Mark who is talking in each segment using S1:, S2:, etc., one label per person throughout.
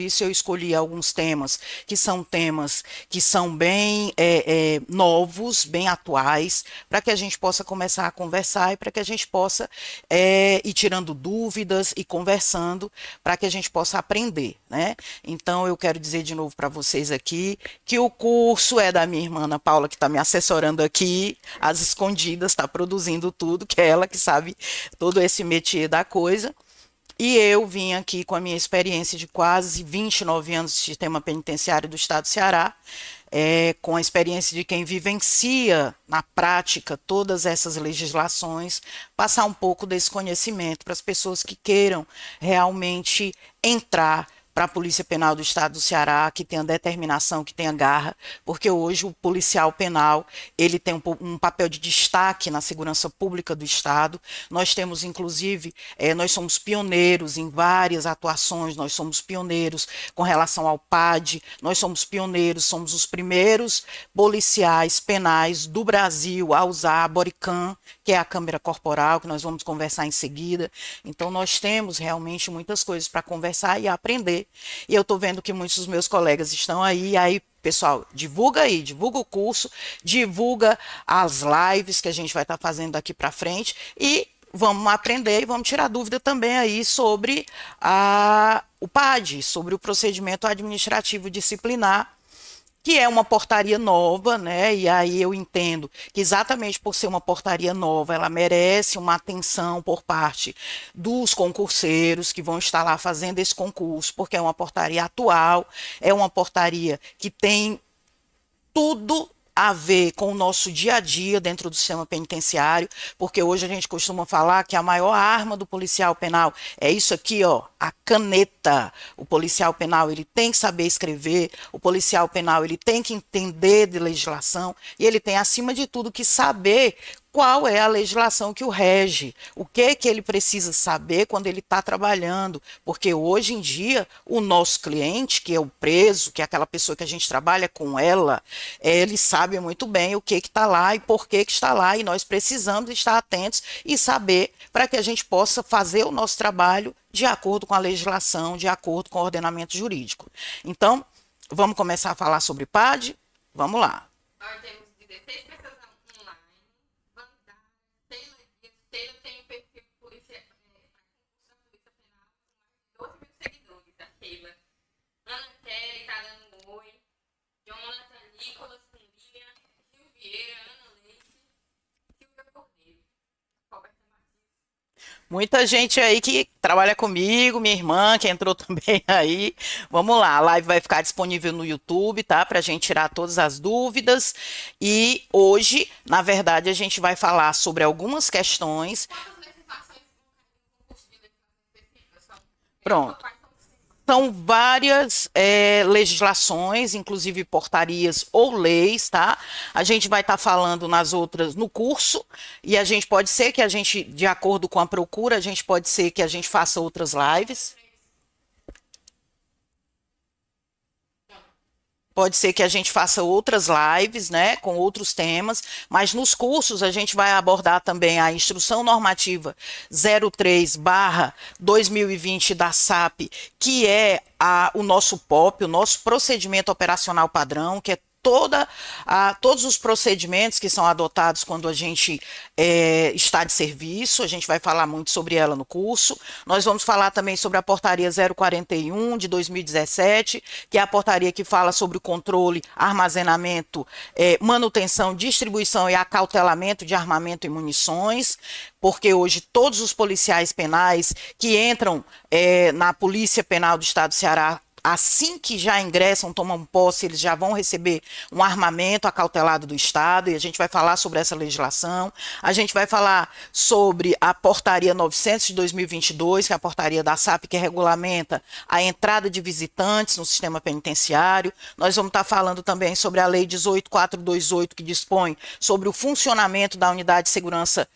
S1: isso eu escolhi alguns temas que são bem novos, bem atuais, para que a gente possa começar a conversar e para que a gente possa ir tirando dúvidas e conversando para que a gente possa aprender, né? Então eu quero dizer de novo para vocês aqui que o curso é da minha irmã Ana Paula, que está me assessorando aqui, às escondidas, está produzindo tudo, que é ela que sabe todo esse métier da coisa. E eu vim aqui com a minha experiência de quase 29 anos de sistema penitenciário do Estado do Ceará, com a experiência de quem vivencia na prática todas essas legislações, passar um pouco desse conhecimento para as pessoas que queiram realmente entrar para a Polícia Penal do Estado do Ceará, que tenha determinação, que tenha garra, porque hoje o policial penal ele tem um papel de destaque na segurança pública do Estado. Nós temos, inclusive, nós somos pioneiros em várias atuações, nós somos pioneiros com relação ao PAD, nós somos pioneiros, somos os primeiros policiais penais do Brasil a usar a bodycam, que é a câmera corporal, que nós vamos conversar em seguida. Então, nós temos realmente muitas coisas para conversar e aprender. E eu estou vendo que muitos dos meus colegas estão aí, pessoal, divulga aí, divulga o curso, divulga as lives que a gente vai estar fazendo daqui para frente e vamos aprender e vamos tirar dúvida também aí sobre o PAD, sobre o procedimento administrativo disciplinar, que é uma portaria nova, né? E aí eu entendo que exatamente por ser uma portaria nova, ela merece uma atenção por parte dos concurseiros que vão estar lá fazendo esse concurso, porque é uma portaria atual, é uma portaria que tem tudo a ver com o nosso dia a dia dentro do sistema penitenciário, porque hoje a gente costuma falar que a maior arma do policial penal é isso aqui, ó, a caneta. O policial penal ele tem que saber escrever, o policial penal ele tem que entender de legislação e ele tem, acima de tudo, que saber qual é a legislação que o rege, o que ele precisa saber quando ele está trabalhando, porque hoje em dia o nosso cliente, que é o preso, que é aquela pessoa que a gente trabalha com ela, ele sabe muito bem o que está lá e por que está lá, e nós precisamos estar atentos e saber para que a gente possa fazer o nosso trabalho de acordo com a legislação, de acordo com o ordenamento jurídico. Então, vamos começar a falar sobre PAD? Vamos lá.
S2: Nós temos 16 pessoas online. Taylor tem um perfil polícia, para Polícia Penal, com mais de 12 mil seguidores, a Taylor. Ana Kelly tá dando um oi. Jonathan, Nicolas, Cunha, Silvieira, Ana Leite, Silvia Cordeiro, Roberto Martins.
S1: Muita gente aí que trabalha comigo, minha irmã que entrou também aí. Vamos lá, a live vai ficar disponível no YouTube, tá? Para a gente tirar todas as dúvidas. E hoje, na verdade, a gente vai falar sobre algumas questões.
S2: Quantas legislações no concurso de legislação específica são?
S1: Pronto. São várias legislações, inclusive portarias ou leis, tá? A gente vai estar falando nas outras no curso, e a gente pode ser que a gente, de acordo com a procura, a gente pode ser que a gente faça outras lives. Pode ser que a gente faça outras lives, né, com outros temas, mas nos cursos a gente vai abordar também a Instrução Normativa 03/2020 da SAP, que é o nosso POP, o nosso procedimento operacional padrão, que é todos os procedimentos que são adotados quando a gente está de serviço. A gente vai falar muito sobre ela no curso. Nós vamos falar também sobre a portaria 041 de 2017, que é a portaria que fala sobre o controle, armazenamento, manutenção, distribuição e acautelamento de armamento e munições, porque hoje todos os policiais penais que entram na Polícia Penal do Estado do Ceará, assim que já ingressam, tomam posse, eles já vão receber um armamento acautelado do Estado, e a gente vai falar sobre essa legislação. A gente vai falar sobre a portaria 900 de 2022, que é a portaria da SAP, que regulamenta a entrada de visitantes no sistema penitenciário. Nós vamos estar falando também sobre a lei 18428, que dispõe sobre o funcionamento da unidade de segurança,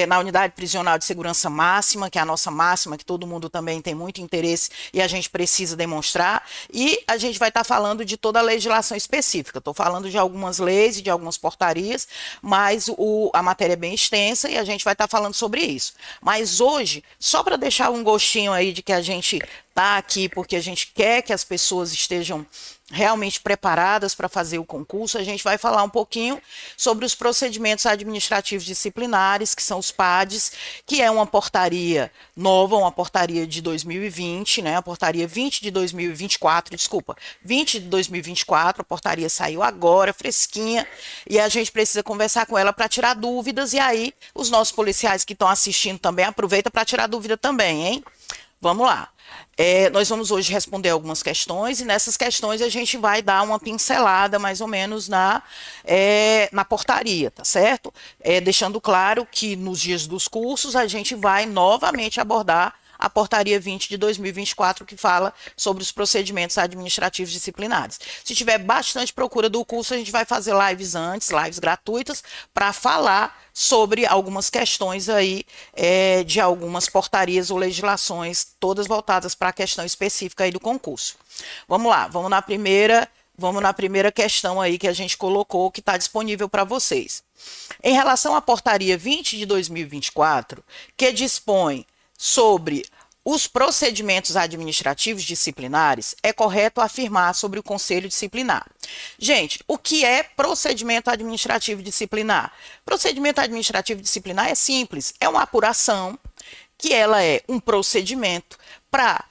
S1: na unidade prisional de segurança máxima, que é a nossa máxima, que todo mundo também tem muito interesse e a gente precisa demonstrar. tá? E a gente vai estar falando de toda a legislação específica. Estou falando de algumas leis e de algumas portarias, mas a matéria é bem extensa e a gente vai estar falando sobre isso. Mas hoje, só para deixar um gostinho aí de que a gente está aqui porque a gente quer que as pessoas estejam realmente preparadas para fazer o concurso, a gente vai falar um pouquinho sobre os procedimentos administrativos disciplinares, que são os PADs, que é uma portaria nova, uma portaria de 2020, né? A portaria 20 de 2024, desculpa, 20 de 2024, a portaria saiu agora, fresquinha, e a gente precisa conversar com ela para tirar dúvidas, e aí os nossos policiais que estão assistindo também, aproveita para tirar dúvida também, hein? Vamos lá. Nós vamos hoje responder algumas questões e nessas questões a gente vai dar uma pincelada mais ou menos na portaria, tá certo? Deixando claro que nos dias dos cursos a gente vai novamente abordar a portaria 20 de 2024, que fala sobre os procedimentos administrativos disciplinares. Se tiver bastante procura do curso, a gente vai fazer lives antes, lives gratuitas, para falar sobre algumas questões aí de algumas portarias ou legislações, todas voltadas para a questão específica aí do concurso. Vamos lá, vamos na primeira questão aí que a gente colocou, que está disponível para vocês. Em relação à portaria 20 de 2024, que dispõe sobre os procedimentos administrativos disciplinares, é correto afirmar sobre o Conselho Disciplinar. Gente, o que é procedimento administrativo disciplinar? Procedimento administrativo disciplinar é simples, é uma apuração que ela é um procedimento para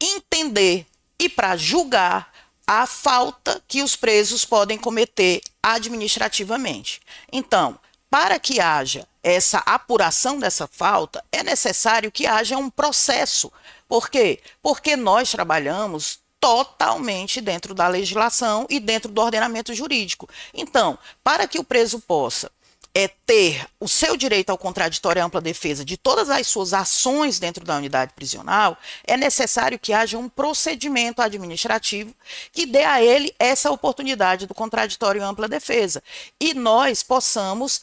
S1: entender e para julgar a falta que os presos podem cometer administrativamente. Então, para que haja essa apuração dessa falta, é necessário que haja um processo. Por quê? Porque nós trabalhamos totalmente dentro da legislação e dentro do ordenamento jurídico. Então, para que o preso possa ter o seu direito ao contraditório e ampla defesa de todas as suas ações dentro da unidade prisional, é necessário que haja um procedimento administrativo que dê a ele essa oportunidade do contraditório e ampla defesa. E nós possamos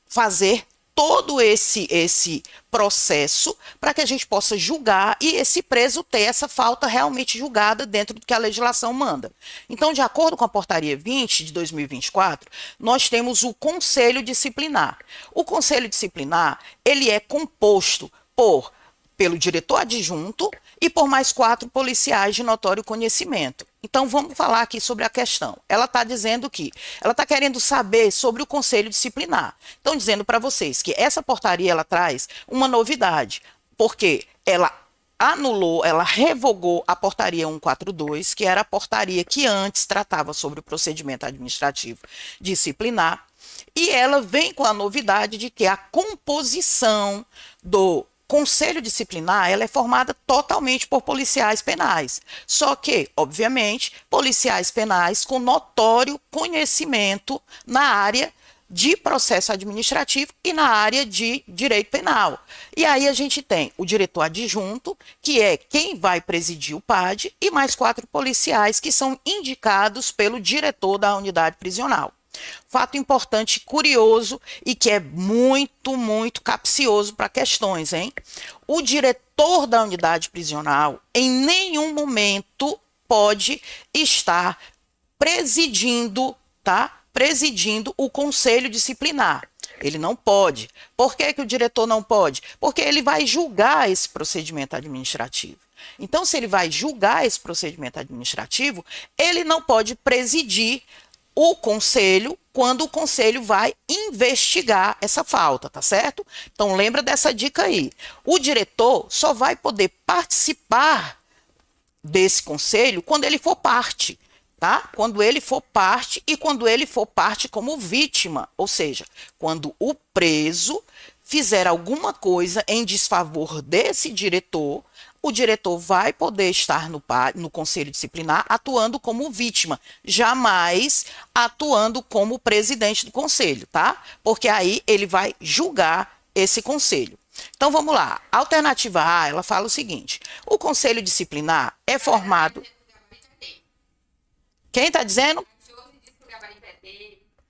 S1: fazer todo esse processo para que a gente possa julgar e esse preso ter essa falta realmente julgada dentro do que a legislação manda. Então, de acordo com a portaria 20 de 2024, nós temos o Conselho Disciplinar. O Conselho Disciplinar, ele é composto pelo diretor adjunto e por mais 4 policiais de notório conhecimento. Então, vamos falar aqui sobre a questão. Ela está dizendo que ela está querendo saber sobre o Conselho Disciplinar. Então, dizendo para vocês que essa portaria ela traz uma novidade, porque ela anulou, ela revogou a portaria 142, que era a portaria que antes tratava sobre o procedimento administrativo disciplinar, e ela vem com a novidade de que a composição do Conselho Disciplinar, ela é formada totalmente por policiais penais. Só que, obviamente, policiais penais com notório conhecimento na área de processo administrativo e na área de direito penal. E aí a gente tem o diretor adjunto, que é quem vai presidir o PAD, e mais 4 policiais que são indicados pelo diretor da unidade prisional. Fato importante, curioso e que é muito, muito capcioso para questões, hein? O diretor da unidade prisional em nenhum momento pode estar presidindo, tá? Presidindo o conselho disciplinar. Ele não pode. Por que o diretor não pode? Porque ele vai julgar esse procedimento administrativo. Então, se ele vai julgar esse procedimento administrativo, ele não pode presidir o conselho quando o conselho vai investigar essa falta, tá certo? Então, lembra dessa dica aí. O diretor só vai poder participar desse conselho quando ele for parte, tá? Quando ele for parte e quando ele for parte como vítima, ou seja, quando o preso fizer alguma coisa em desfavor desse diretor, o diretor vai poder estar no conselho disciplinar atuando como vítima, jamais atuando como presidente do conselho, tá? Porque aí ele vai julgar esse conselho. Então vamos lá. A alternativa A, ela fala o seguinte: o conselho disciplinar é formado. Quem está dizendo?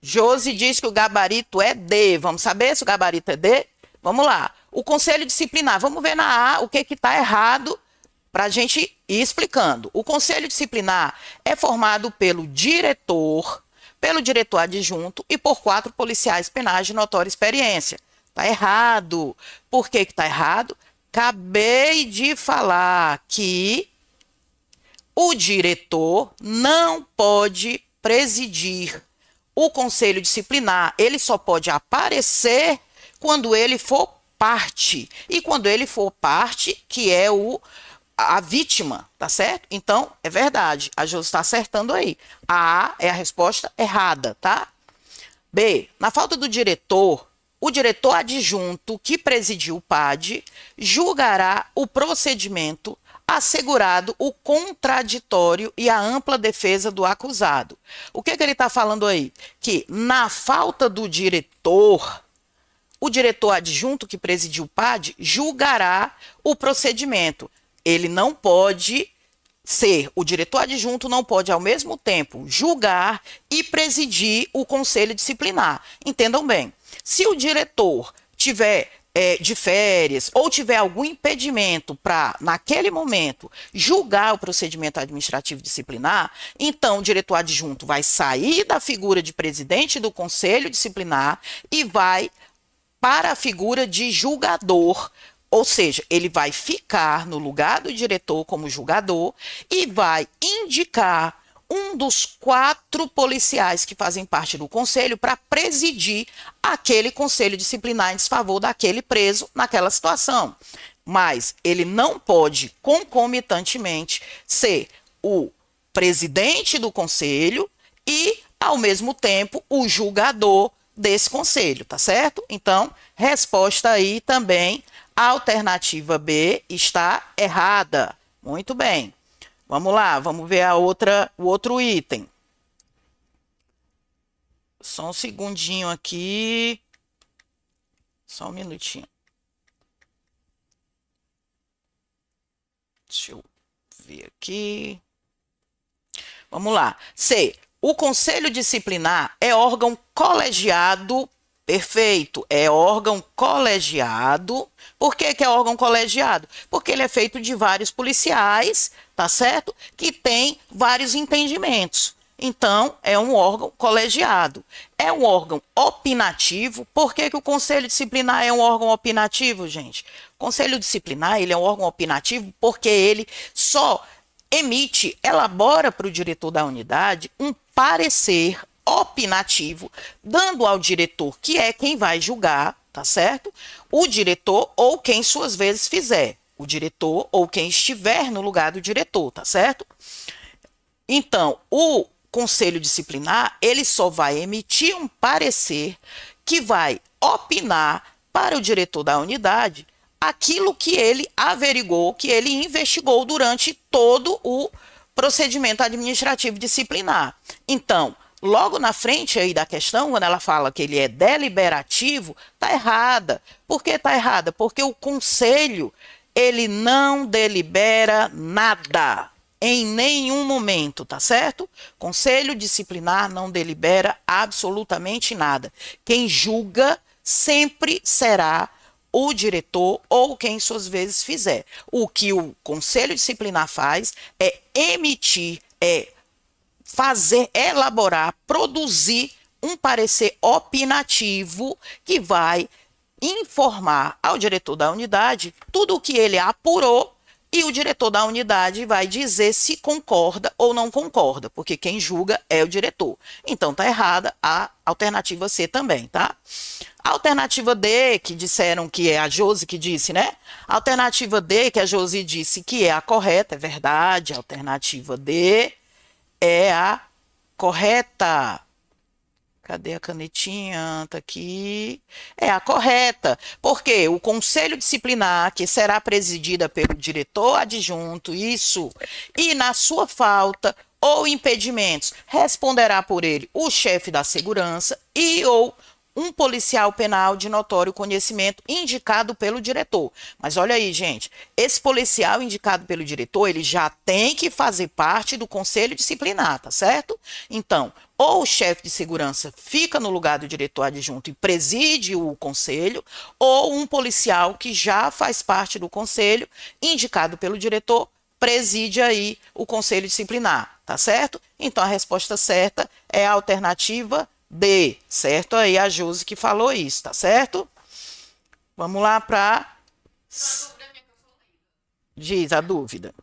S1: Josi diz que o gabarito é D. Vamos saber se o gabarito é D? Vamos lá. O conselho disciplinar, vamos ver na A o que está errado para a gente ir explicando. O conselho disciplinar é formado pelo diretor adjunto e por 4 policiais penais de notória experiência. Tá errado. Por que que tá errado? Acabei de falar que o diretor não pode presidir o conselho disciplinar. Ele só pode aparecer quando ele for parte. E quando ele for parte, que é a vítima, tá certo? Então, é verdade. A Josi está acertando aí. A é a resposta errada, tá? B, na falta do diretor, o diretor adjunto que presidiu o PAD julgará o procedimento assegurado o contraditório e a ampla defesa do acusado. O que ele está falando aí? Que na falta do diretor, o diretor adjunto que presidiu o PAD julgará o procedimento. Ele não pode ser, o diretor adjunto não pode ao mesmo tempo julgar e presidir o conselho disciplinar. Entendam bem, se o diretor tiver de férias ou tiver algum impedimento para, naquele momento, julgar o procedimento administrativo disciplinar, então o diretor adjunto vai sair da figura de presidente do conselho disciplinar e vai para a figura de julgador. Ou seja, ele vai ficar no lugar do diretor como julgador e vai indicar um dos 4 policiais que fazem parte do conselho para presidir aquele conselho disciplinar em desfavor daquele preso naquela situação. Mas ele não pode, concomitantemente, ser o presidente do conselho e, ao mesmo tempo, o julgador desse conselho, tá certo? Então, resposta aí também, a alternativa B está errada. Muito bem. Vamos lá, vamos ver o outro item. Só um segundinho aqui. Só um minutinho. Deixa eu ver aqui. Vamos lá. C. O conselho disciplinar é órgão colegiado. Perfeito. É órgão colegiado. Por que que é órgão colegiado? Porque ele é feito de vários policiais, tá certo? Que tem vários entendimentos. Então, é um órgão colegiado. É um órgão opinativo. Por que que o conselho disciplinar é um órgão opinativo, gente? O conselho disciplinar, ele é um órgão opinativo porque ele só elabora para o diretor da unidade um parecer opinativo, dando ao diretor, que é quem vai julgar, tá certo? O diretor ou quem suas vezes fizer. O diretor ou quem estiver no lugar do diretor, tá certo? Então, o conselho disciplinar, ele só vai emitir um parecer que vai opinar para o diretor da unidade aquilo que ele averigou, que ele investigou durante todo o procedimento administrativo disciplinar. Então, logo na frente aí da questão, quando ela fala que ele é deliberativo, tá errada. Por que tá errada? Porque o conselho, ele não delibera nada, em nenhum momento, tá certo? Conselho disciplinar não delibera absolutamente nada. Quem julga sempre será o diretor ou quem suas vezes fizer. O que o conselho disciplinar faz é emitir, fazer, elaborar, produzir um parecer opinativo que vai informar ao diretor da unidade tudo o que ele apurou e o diretor da unidade vai dizer se concorda ou não concorda, porque quem julga é o diretor. Então tá errada a alternativa C também, tá? A alternativa D, que disseram que é a Josi que disse, né? A alternativa D, que a Josi disse que é a correta, é verdade, a alternativa D é a correta. Cadê a canetinha? Tá aqui. É a correta. Porque o conselho disciplinar, que será presidida pelo diretor adjunto, isso, e na sua falta ou impedimentos, responderá por ele o chefe da segurança e ou um policial penal de notório conhecimento indicado pelo diretor. Mas olha aí, gente, esse policial indicado pelo diretor, ele já tem que fazer parte do conselho disciplinar, tá certo? Então, ou o chefe de segurança fica no lugar do diretor adjunto e preside o conselho, ou um policial que já faz parte do conselho, indicado pelo diretor, preside aí o conselho disciplinar, tá certo? Então, a resposta certa é a alternativa D, certo? Aí a Josi que falou isso, tá certo? Vamos lá para... Diz a dúvida.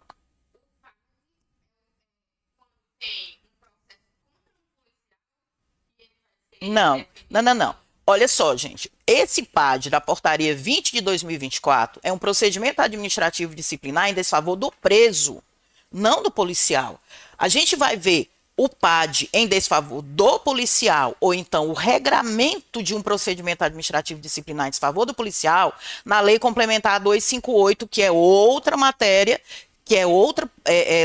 S1: Não. Olha só, gente. Esse PAD da Portaria 20 de 2024 é um procedimento administrativo disciplinar em desfavor do preso, não do policial. A gente vai ver o PAD em desfavor do policial, ou então o regramento de um procedimento administrativo disciplinar em desfavor do policial, na Lei Complementar 258, que é outra matéria, que é outra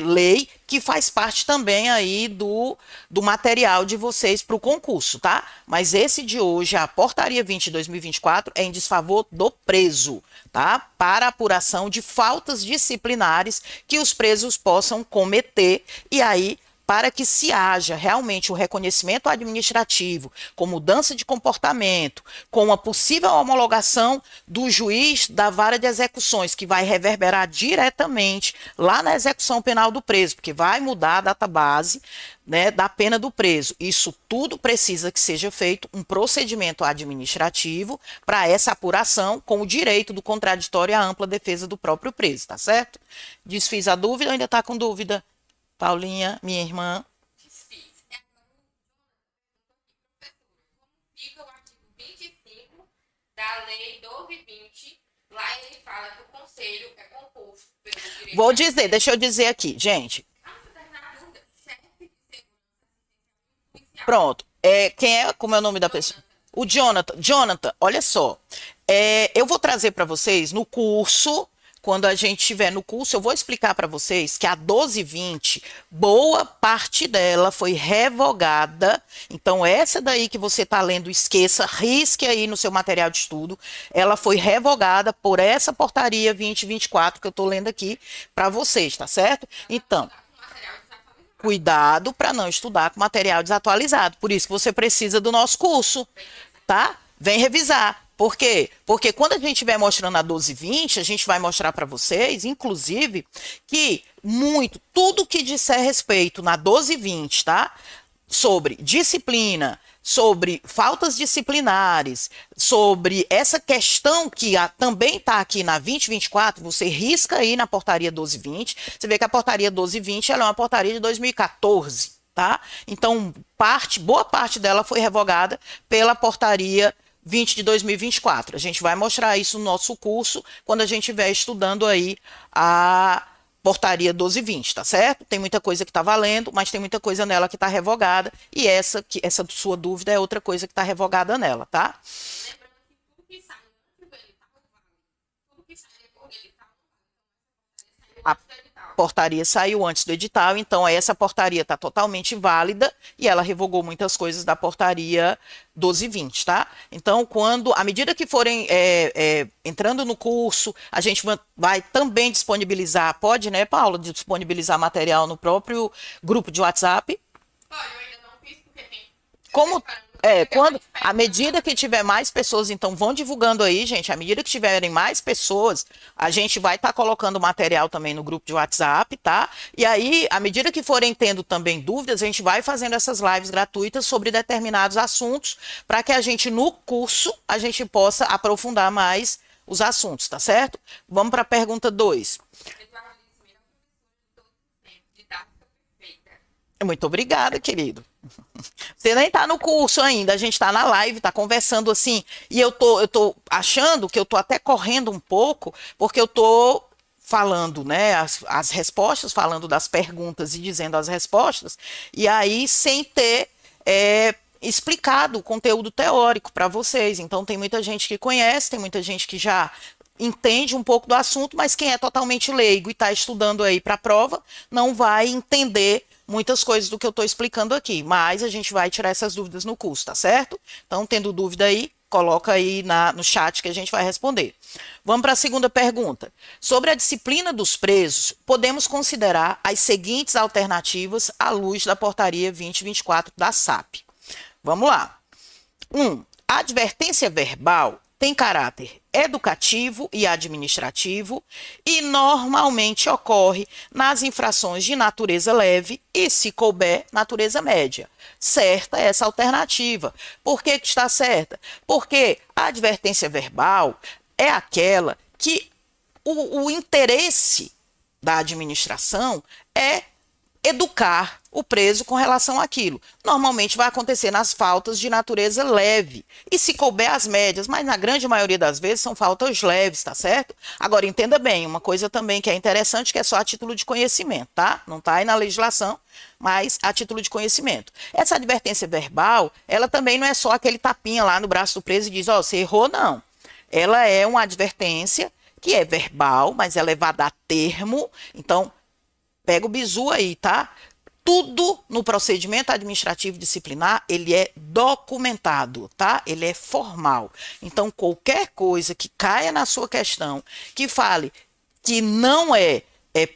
S1: lei que faz parte também aí do material de vocês para o concurso, tá? Mas esse de hoje, a Portaria 20 de 2024, é em desfavor do preso, tá? Para apuração de faltas disciplinares que os presos possam cometer, e aí para que se haja realmente o reconhecimento administrativo, com mudança de comportamento, com a possível homologação do juiz da vara de execuções, que vai reverberar diretamente lá na execução penal do preso, porque vai mudar a database, né, da pena do preso. Isso tudo precisa que seja feito um procedimento administrativo para essa apuração, com o direito do contraditório e a ampla defesa do próprio preso, tá certo? Desfiz a dúvida ou ainda está com dúvida? Paulinha, minha irmã.
S2: Desfiz. Como fica o artigo 25 da Lei 1220? Lá ele fala que o conselho é composto pelo direito...
S1: Vou dizer, deixa eu dizer aqui, gente. Pronto. Quem é, como é o nome da pessoa? O Jonathan. Jonathan, olha só. Eu vou trazer para vocês no curso... Quando a gente estiver no curso, eu vou explicar para vocês que a 1220, boa parte dela foi revogada. Então, essa daí que você está lendo, esqueça, risque aí no seu material de estudo. Ela foi revogada por essa portaria 2024 que eu estou lendo aqui para vocês, tá certo? Então, cuidado para não estudar com material desatualizado. Por isso que você precisa do nosso curso, tá? Vem revisar. Por quê? Porque quando a gente estiver mostrando a 1220, a gente vai mostrar para vocês, inclusive, que tudo que disser respeito na 1220, tá? Sobre disciplina, sobre faltas disciplinares, sobre essa questão que também está aqui na 2024, você risca aí na portaria 1220, você vê que a portaria 1220 ela é uma portaria de 2014, tá? Então, boa parte dela foi revogada pela portaria 20 de 2024. A gente vai mostrar isso no nosso curso quando a gente estiver estudando aí a portaria 1220, tá certo? Tem muita coisa que está valendo, mas tem muita coisa nela que está revogada, e essa sua dúvida é outra coisa que está revogada nela, tá?
S2: Lembrando que tudo que sai antes do edital é válido. Tudo que sai depois do edital não vale.
S1: A portaria saiu antes do edital, então essa portaria está totalmente válida e ela revogou muitas coisas da portaria 1220, tá? Então, à medida que forem entrando no curso, a gente vai também disponibilizar, pode, né, Paula, disponibilizar material no próprio grupo de WhatsApp?
S2: Pode, eu ainda não fiz, porque tem...
S1: À medida que tiver mais pessoas, então vão divulgando aí, gente. À medida que tiverem mais pessoas, a gente vai estar colocando material também no grupo de WhatsApp, tá? E aí, à medida que forem tendo também dúvidas, a gente vai fazendo essas lives gratuitas sobre determinados assuntos, para que a gente, no curso, a gente possa aprofundar mais os assuntos, tá certo? Vamos para a pergunta 2. Muito obrigada, querido. Você nem tá no curso ainda, a gente tá na live, tá conversando assim, e eu tô achando que eu tô até correndo um pouco, porque eu tô falando, né, as respostas, falando das perguntas e dizendo as respostas, e aí sem ter explicado o conteúdo teórico para vocês. Então tem muita gente que conhece, tem muita gente que já entende um pouco do assunto, mas quem é totalmente leigo e está estudando aí para a prova, não vai entender muitas coisas do que eu estou explicando aqui, mas a gente vai tirar essas dúvidas no curso, tá certo? Então, tendo dúvida aí, coloca aí no chat que a gente vai responder. Vamos para a segunda pergunta. Sobre a disciplina dos presos, podemos considerar as seguintes alternativas à luz da portaria 2024 da SAP. Vamos lá. 1. A advertência verbal tem caráter educativo e administrativo e normalmente ocorre nas infrações de natureza leve e, se couber, natureza média. Certa essa alternativa. Por que que está certa? Porque a advertência verbal é aquela que o interesse da administração é educar o preso com relação àquilo. Normalmente vai acontecer nas faltas de natureza leve, e se couber as médias, mas na grande maioria das vezes são faltas leves, tá certo? Agora, entenda bem, uma coisa também que é interessante, que é só a título de conhecimento, tá? Não tá aí na legislação, mas a título de conhecimento. Essa advertência verbal, ela também não é só aquele tapinha lá no braço do preso e diz, ó, você errou, não. Ela é uma advertência que é verbal, mas é levada a termo, então pega o bizu aí, tá? Tudo no procedimento administrativo disciplinar, ele é documentado, tá? Ele é formal. Então, qualquer coisa que caia na sua questão, que fale que não é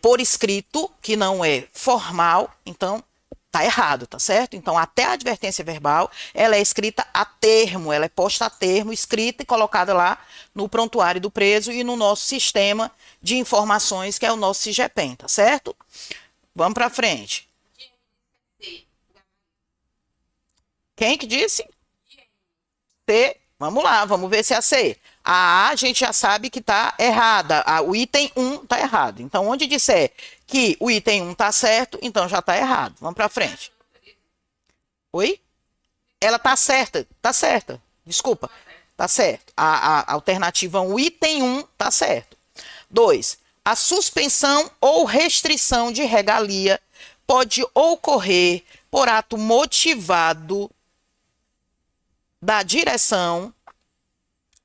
S1: por escrito, que não é formal, então tá errado, tá certo? Então, até a advertência verbal, ela é escrita a termo, ela é posta a termo, escrita e colocada lá no prontuário do preso e no nosso sistema de informações, que é o nosso SIGEPEM, tá certo? Vamos para frente. Quem que disse? C. Vamos lá, vamos ver se é a C. A A gente já sabe que está errada. O item 1 está errado. Então, onde disser que o item 1 está certo, então já está errado. Vamos para frente. Oi? Ela está certa. Está certa. Desculpa. Está certo. A alternativa 1, o item 1 está certo. 2. A suspensão ou restrição de regalia pode ocorrer por ato motivado da direção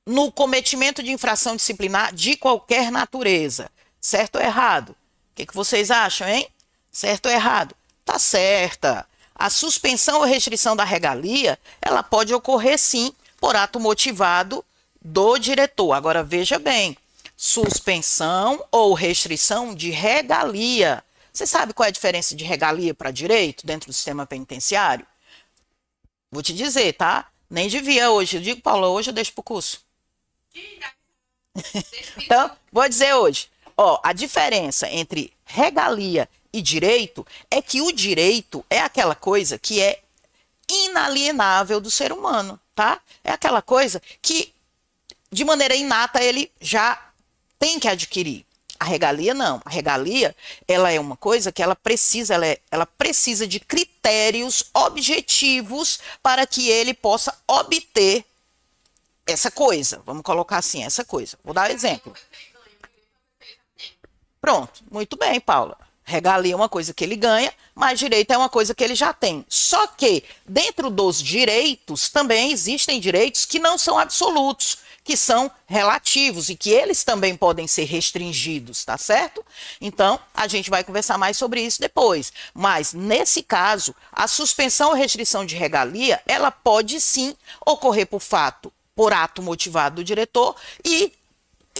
S1: no cometimento de infração disciplinar de qualquer natureza. Certo ou errado? O que vocês acham, hein? Certo ou errado? Tá certa. A suspensão ou restrição da regalia, ela pode ocorrer sim por ato motivado do diretor. Agora veja bem, suspensão ou restrição de regalia. Você sabe qual é a diferença de regalia para direito dentro do sistema penitenciário? Vou te dizer, tá? Nem devia hoje. Eu digo, Paulo, hoje eu deixo pro curso. Então, vou dizer hoje. Ó, a diferença entre regalia e direito é que o direito é aquela coisa que é inalienável do ser humano, tá? É aquela coisa que, de maneira inata, ele já tem que adquirir. A regalia não. A regalia, ela é uma coisa que ela precisa de critérios objetivos para que ele possa obter essa coisa. Vamos colocar assim, essa coisa. Vou dar um exemplo. Pronto, muito bem, Paula. Regalia é uma coisa que ele ganha, mas direito é uma coisa que ele já tem. Só que, dentro dos direitos, também existem direitos que não são absolutos, que são relativos e que eles também podem ser restringidos, tá certo? Então, a gente vai conversar mais sobre isso depois. Mas, nesse caso, a suspensão ou restrição de regalia, ela pode sim ocorrer por ato motivado do diretor e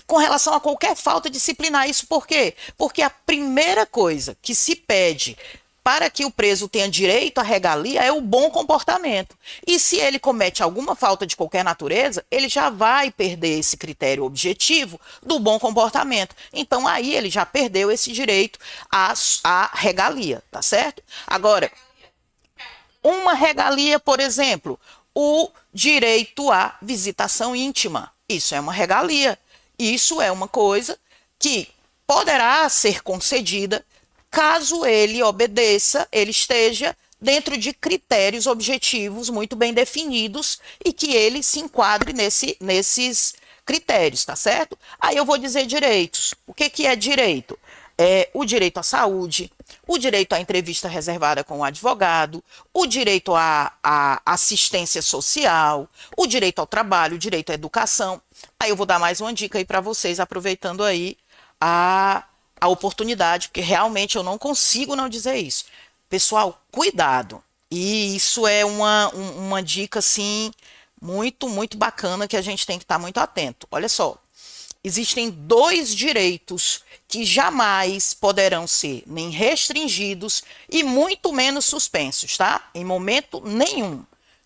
S1: com relação a qualquer falta disciplinar. Isso por quê? Porque a primeira coisa que se pede para que o preso tenha direito à regalia é o bom comportamento. E se ele comete alguma falta de qualquer natureza, ele já vai perder esse critério objetivo do bom comportamento. Então, aí ele já perdeu esse direito à regalia, tá certo? Agora, uma regalia, por exemplo, o direito à visitação íntima. Isso é uma regalia. Isso é uma coisa que poderá ser concedida caso ele obedeça, ele esteja dentro de critérios objetivos muito bem definidos e que ele se enquadre nesses critérios, tá certo? Aí eu vou dizer direitos. O que é direito? É o direito à saúde, o direito à entrevista reservada com o advogado, o direito à assistência social, o direito ao trabalho, o direito à educação. Aí eu vou dar mais uma dica aí para vocês, aproveitando aí a oportunidade, porque realmente eu não consigo não dizer isso. Pessoal, cuidado. E isso é uma dica, assim, muito, muito bacana que a gente tem que estar muito atento. Olha só, existem 2 direitos que jamais poderão ser nem restringidos e muito menos suspensos, tá? Em momento nenhum.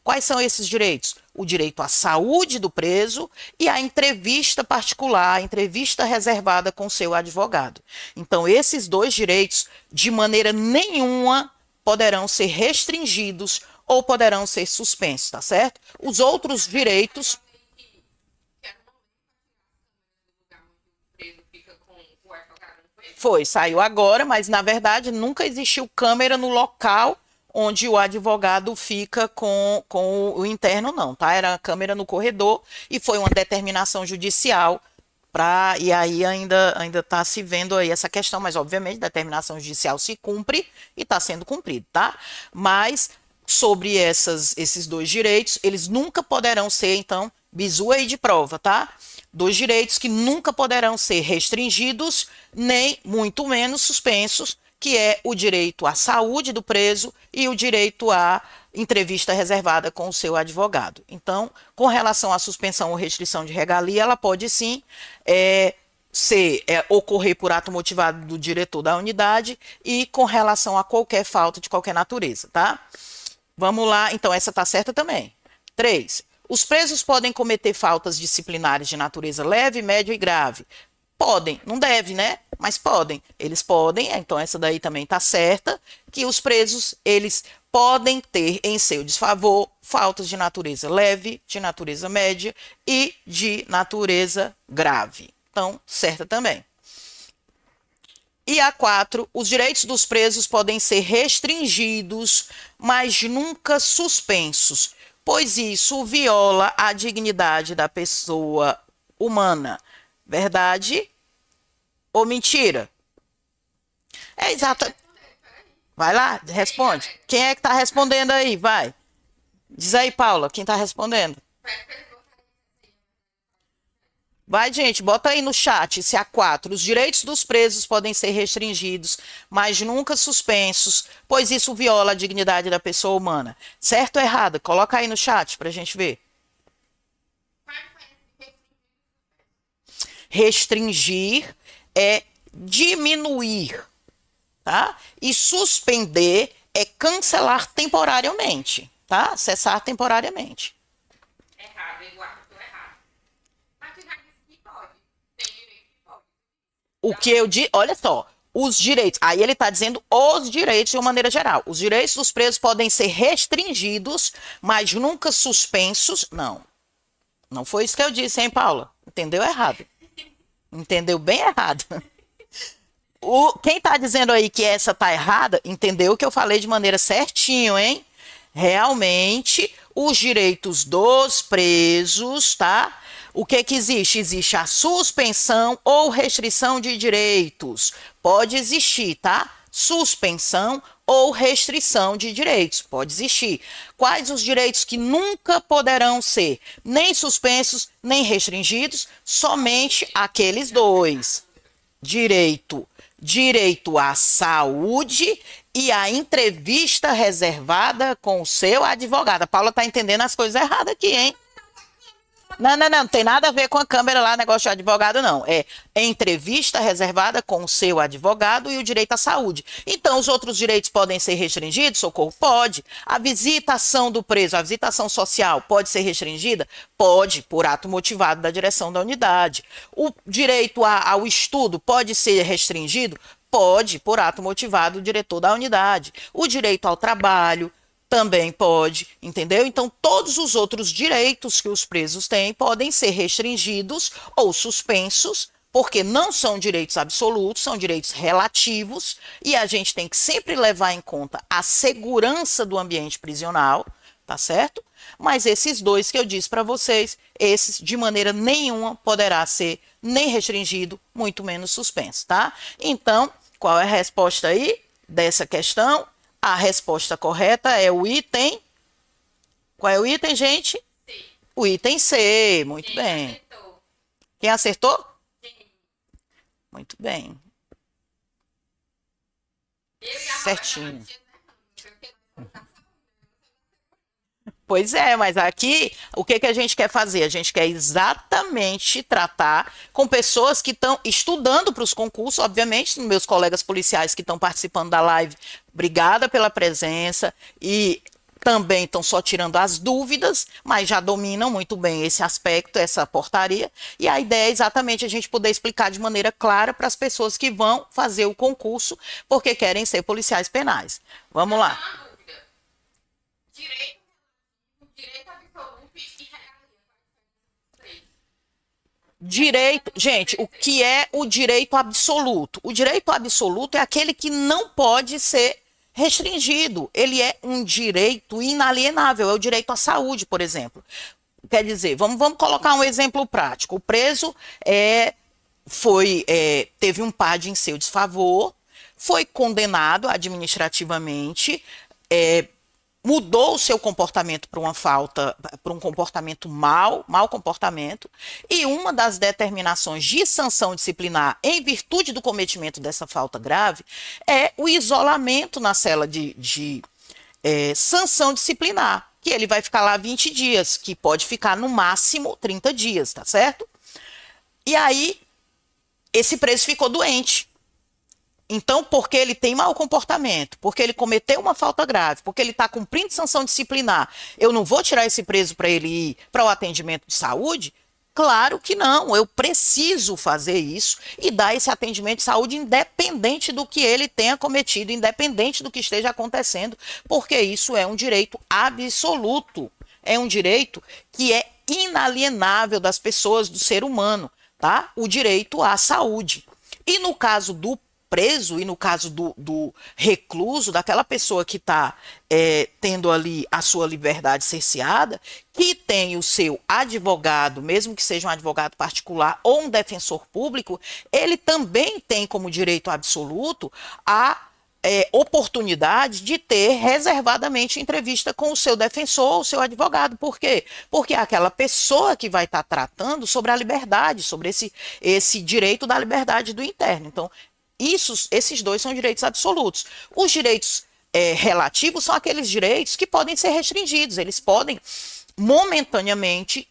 S1: Quais são esses direitos? O direito à saúde do preso e a entrevista particular, a entrevista reservada com seu advogado. Então, esses dois direitos, de maneira nenhuma, poderão ser restringidos ou poderão ser suspensos, tá certo? Os outros direitos... Foi, saiu agora, mas na verdade nunca existiu câmera no local onde o advogado fica com o interno, não, tá? Era a câmera no corredor e foi uma determinação judicial e aí ainda está se vendo aí essa questão, mas obviamente a determinação judicial se cumpre e está sendo cumprido, tá? Mas sobre esses dois direitos, eles nunca poderão ser, então, bizu aí de prova, tá? Dois direitos que nunca poderão ser restringidos, nem muito menos suspensos, que é o direito à saúde do preso e o direito à entrevista reservada com o seu advogado. Então, com relação à suspensão ou restrição de regalia, ela pode sim ocorrer por ato motivado do diretor da unidade e com relação a qualquer falta de qualquer natureza, tá? Vamos lá, então essa tá certa também. 3. Os presos podem cometer faltas disciplinares de natureza leve, média e grave. Podem, não deve, né? Mas podem. Eles podem, então essa daí também está certa, que os presos, eles podem ter em seu desfavor faltas de natureza leve, de natureza média e de natureza grave. Então, certa também. E a 4, os direitos dos presos podem ser restringidos, mas nunca suspensos, pois isso viola a dignidade da pessoa humana. Verdade ou mentira? É exato. Vai lá, responde. Quem é que está respondendo aí? Vai. Diz aí, Paula, quem está respondendo? Vai, gente, bota aí no chat, se há 4. Os direitos dos presos podem ser restringidos, mas nunca suspensos, pois isso viola a dignidade da pessoa humana. Certo ou errado? Coloca aí no chat para a gente ver. Restringir é diminuir, tá? E suspender é cancelar temporariamente, tá? Cessar temporariamente.
S2: Errado, igual, estou errado. Mas tu já disse que pode. Tem direito que pode.
S1: O que eu digo, olha só, os direitos, aí ele está dizendo os direitos de uma maneira geral. Os direitos dos presos podem ser restringidos, mas nunca suspensos, não. Não foi isso que eu disse, hein, Paula? Entendeu errado. Entendeu bem errado. Quem está dizendo aí que essa tá errada, entendeu que eu falei de maneira certinho, hein? Realmente, os direitos dos presos, tá? O que existe? Existe a suspensão ou restrição de direitos. Pode existir, tá? Suspensão ou restrição de direitos. Pode existir. Quais os direitos que nunca poderão ser nem suspensos, nem restringidos? Somente aqueles dois. Direito à saúde e à entrevista reservada com o seu advogado. A Paula tá entendendo as coisas erradas aqui, hein? Não tem nada a ver com a câmera lá, negócio de advogado, não. É entrevista reservada com o seu advogado e o direito à saúde. Então, os outros direitos podem ser restringidos, Socorro? Pode. A visitação do preso, a visitação social, pode ser restringida? Pode, por ato motivado da direção da unidade. O direito ao estudo pode ser restringido? Pode, por ato motivado do diretor da unidade. O direito ao trabalho também pode, entendeu? Então, todos os outros direitos que os presos têm podem ser restringidos ou suspensos, porque não são direitos absolutos, são direitos relativos, e a gente tem que sempre levar em conta a segurança do ambiente prisional, tá certo? Mas esses dois que eu disse para vocês, esses de maneira nenhuma poderá ser nem restringido, muito menos suspenso, tá? Então, qual é a resposta aí dessa questão? A resposta correta é o item... Qual é o item, gente?
S2: Sim.
S1: O item C. Muito
S2: Sim,
S1: bem.
S2: acertou.
S1: Quem acertou?
S2: Sim.
S1: Muito bem.
S2: Eu e a
S1: Certinho.
S2: Roberta,
S1: Pois é, mas aqui, o que a gente quer fazer? A gente quer exatamente tratar com pessoas que estão estudando para os concursos, obviamente, meus colegas policiais que estão participando da live, obrigada pela presença, e também estão só tirando as dúvidas, mas já dominam muito bem esse aspecto, essa portaria. E a ideia é exatamente a gente poder explicar de maneira clara para as pessoas que vão fazer o concurso porque querem ser policiais penais. Vamos lá.
S2: Uma dúvida. Direito absoluto e regalia.
S1: Direito, gente, o que é o direito absoluto? O direito absoluto é aquele que não pode ser restringido. Ele é um direito inalienável, é o direito à saúde, por exemplo. Quer dizer, vamos colocar um exemplo prático. O preso teve um PAD em seu desfavor, foi condenado administrativamente, mudou o seu comportamento para uma falta, para um comportamento mau comportamento, e uma das determinações de sanção disciplinar em virtude do cometimento dessa falta grave é o isolamento na cela de sanção disciplinar, que ele vai ficar lá 20 dias, que pode ficar no máximo 30 dias, tá certo? E aí, esse preso ficou doente. Então, porque ele tem mau comportamento, porque ele cometeu uma falta grave, porque ele está cumprindo sanção disciplinar, eu não vou tirar esse preso para ele ir para o atendimento de saúde? Claro que não, eu preciso fazer isso e dar esse atendimento de saúde independente do que ele tenha cometido, independente do que esteja acontecendo, porque isso é um direito absoluto, é um direito que é inalienável das pessoas, do ser humano, tá? O direito à saúde. E no caso do preso e no caso do recluso, daquela pessoa que está tendo ali a sua liberdade cerceada, que tem o seu advogado, mesmo que seja um advogado particular ou um defensor público, ele também tem como direito absoluto a oportunidade de ter reservadamente entrevista com o seu defensor ou o seu advogado. Por quê? Porque é aquela pessoa que vai estar tratando sobre a liberdade, sobre esse direito da liberdade do interno. Então, esses dois são direitos absolutos. Os direitos relativos são aqueles direitos que podem ser restringidos. Eles podem, momentaneamente,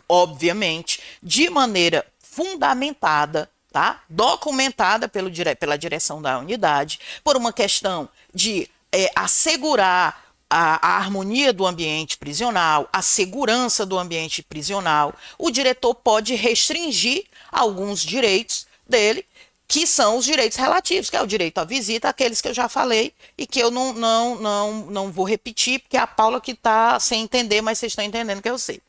S1: obviamente, de maneira fundamentada, tá? Documentada pela direção da unidade, por uma questão de assegurar a harmonia do ambiente prisional, a segurança do ambiente prisional, o diretor pode restringir alguns direitos dele, que são os direitos relativos, que é o direito à visita, aqueles que eu já falei e que eu não vou repetir, porque é a Paula que está sem entender, mas vocês estão entendendo que eu sei.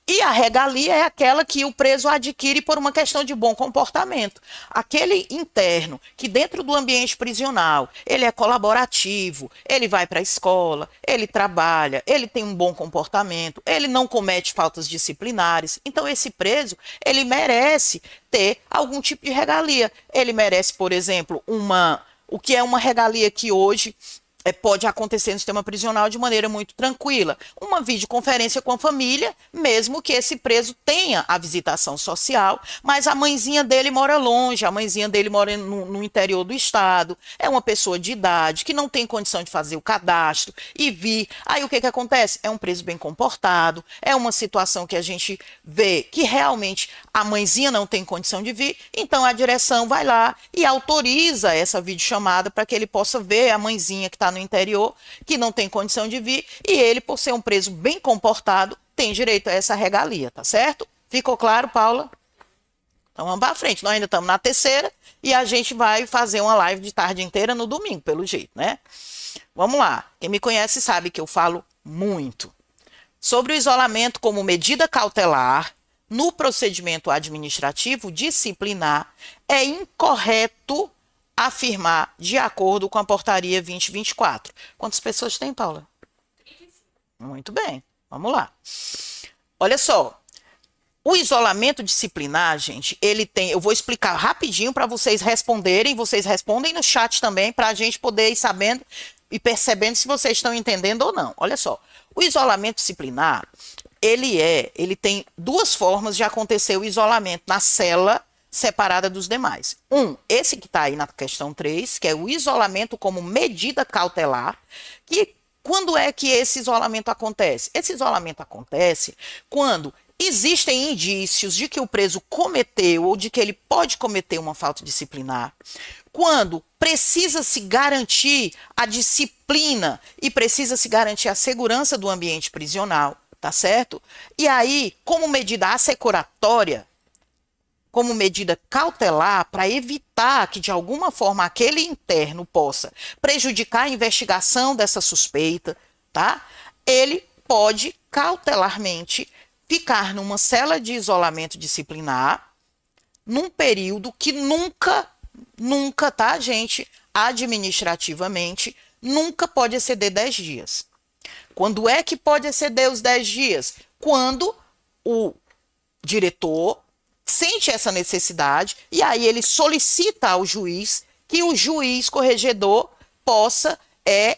S1: E a regalia é aquela que o preso adquire por uma questão de bom comportamento. Aquele interno que dentro do ambiente prisional, ele é colaborativo, ele vai para a escola, ele trabalha, ele tem um bom comportamento, ele não comete faltas disciplinares. Então esse preso, ele merece ter algum tipo de regalia. Ele merece, por exemplo, o que é uma regalia que hoje pode acontecer no sistema prisional de maneira muito tranquila. Uma videoconferência com a família, mesmo que esse preso tenha a visitação social, mas a mãezinha dele mora longe, a mãezinha dele mora no interior do estado, é uma pessoa de idade que não tem condição de fazer o cadastro e vir. Aí o que acontece? É um preso bem comportado, é uma situação que a gente vê que realmente a mãezinha não tem condição de vir, então a direção vai lá e autoriza essa videochamada para que ele possa ver a mãezinha que está no interior, que não tem condição de vir, e ele, por ser um preso bem comportado, tem direito a essa regalia, tá certo? Ficou claro, Paula? Então vamos para frente, nós ainda estamos na terceira e a gente vai fazer uma live de tarde inteira no domingo, pelo jeito, né? Vamos lá, quem me conhece sabe que eu falo muito sobre o isolamento como medida cautelar no procedimento administrativo disciplinar. É incorreto afirmar de acordo com a portaria 2024. Quantas pessoas tem, Paula?
S2: 35.
S1: Muito bem, vamos lá. Olha só, o isolamento disciplinar, gente, ele tem, eu vou explicar rapidinho para vocês responderem, vocês respondem no chat também, para a gente poder ir sabendo e percebendo se vocês estão entendendo ou não. Olha só, o isolamento disciplinar, ele tem duas formas de acontecer o isolamento na cela separada dos demais. Esse que está aí na questão 3, que é o isolamento como medida cautelar, que quando é que esse isolamento acontece? Esse isolamento acontece quando existem indícios de que o preso cometeu ou de que ele pode cometer uma falta disciplinar, quando precisa se garantir a disciplina e precisa se garantir a segurança do ambiente prisional, tá certo? E aí, como medida assecuratória, como medida cautelar, para evitar que de alguma forma aquele interno possa prejudicar a investigação dessa suspeita, tá? Ele pode cautelarmente ficar numa cela de isolamento disciplinar num período que nunca, tá, gente, administrativamente, nunca pode exceder 10 dias. Quando é que pode exceder os 10 dias? Quando o diretor sente essa necessidade e aí ele solicita ao juiz que o juiz corregedor possa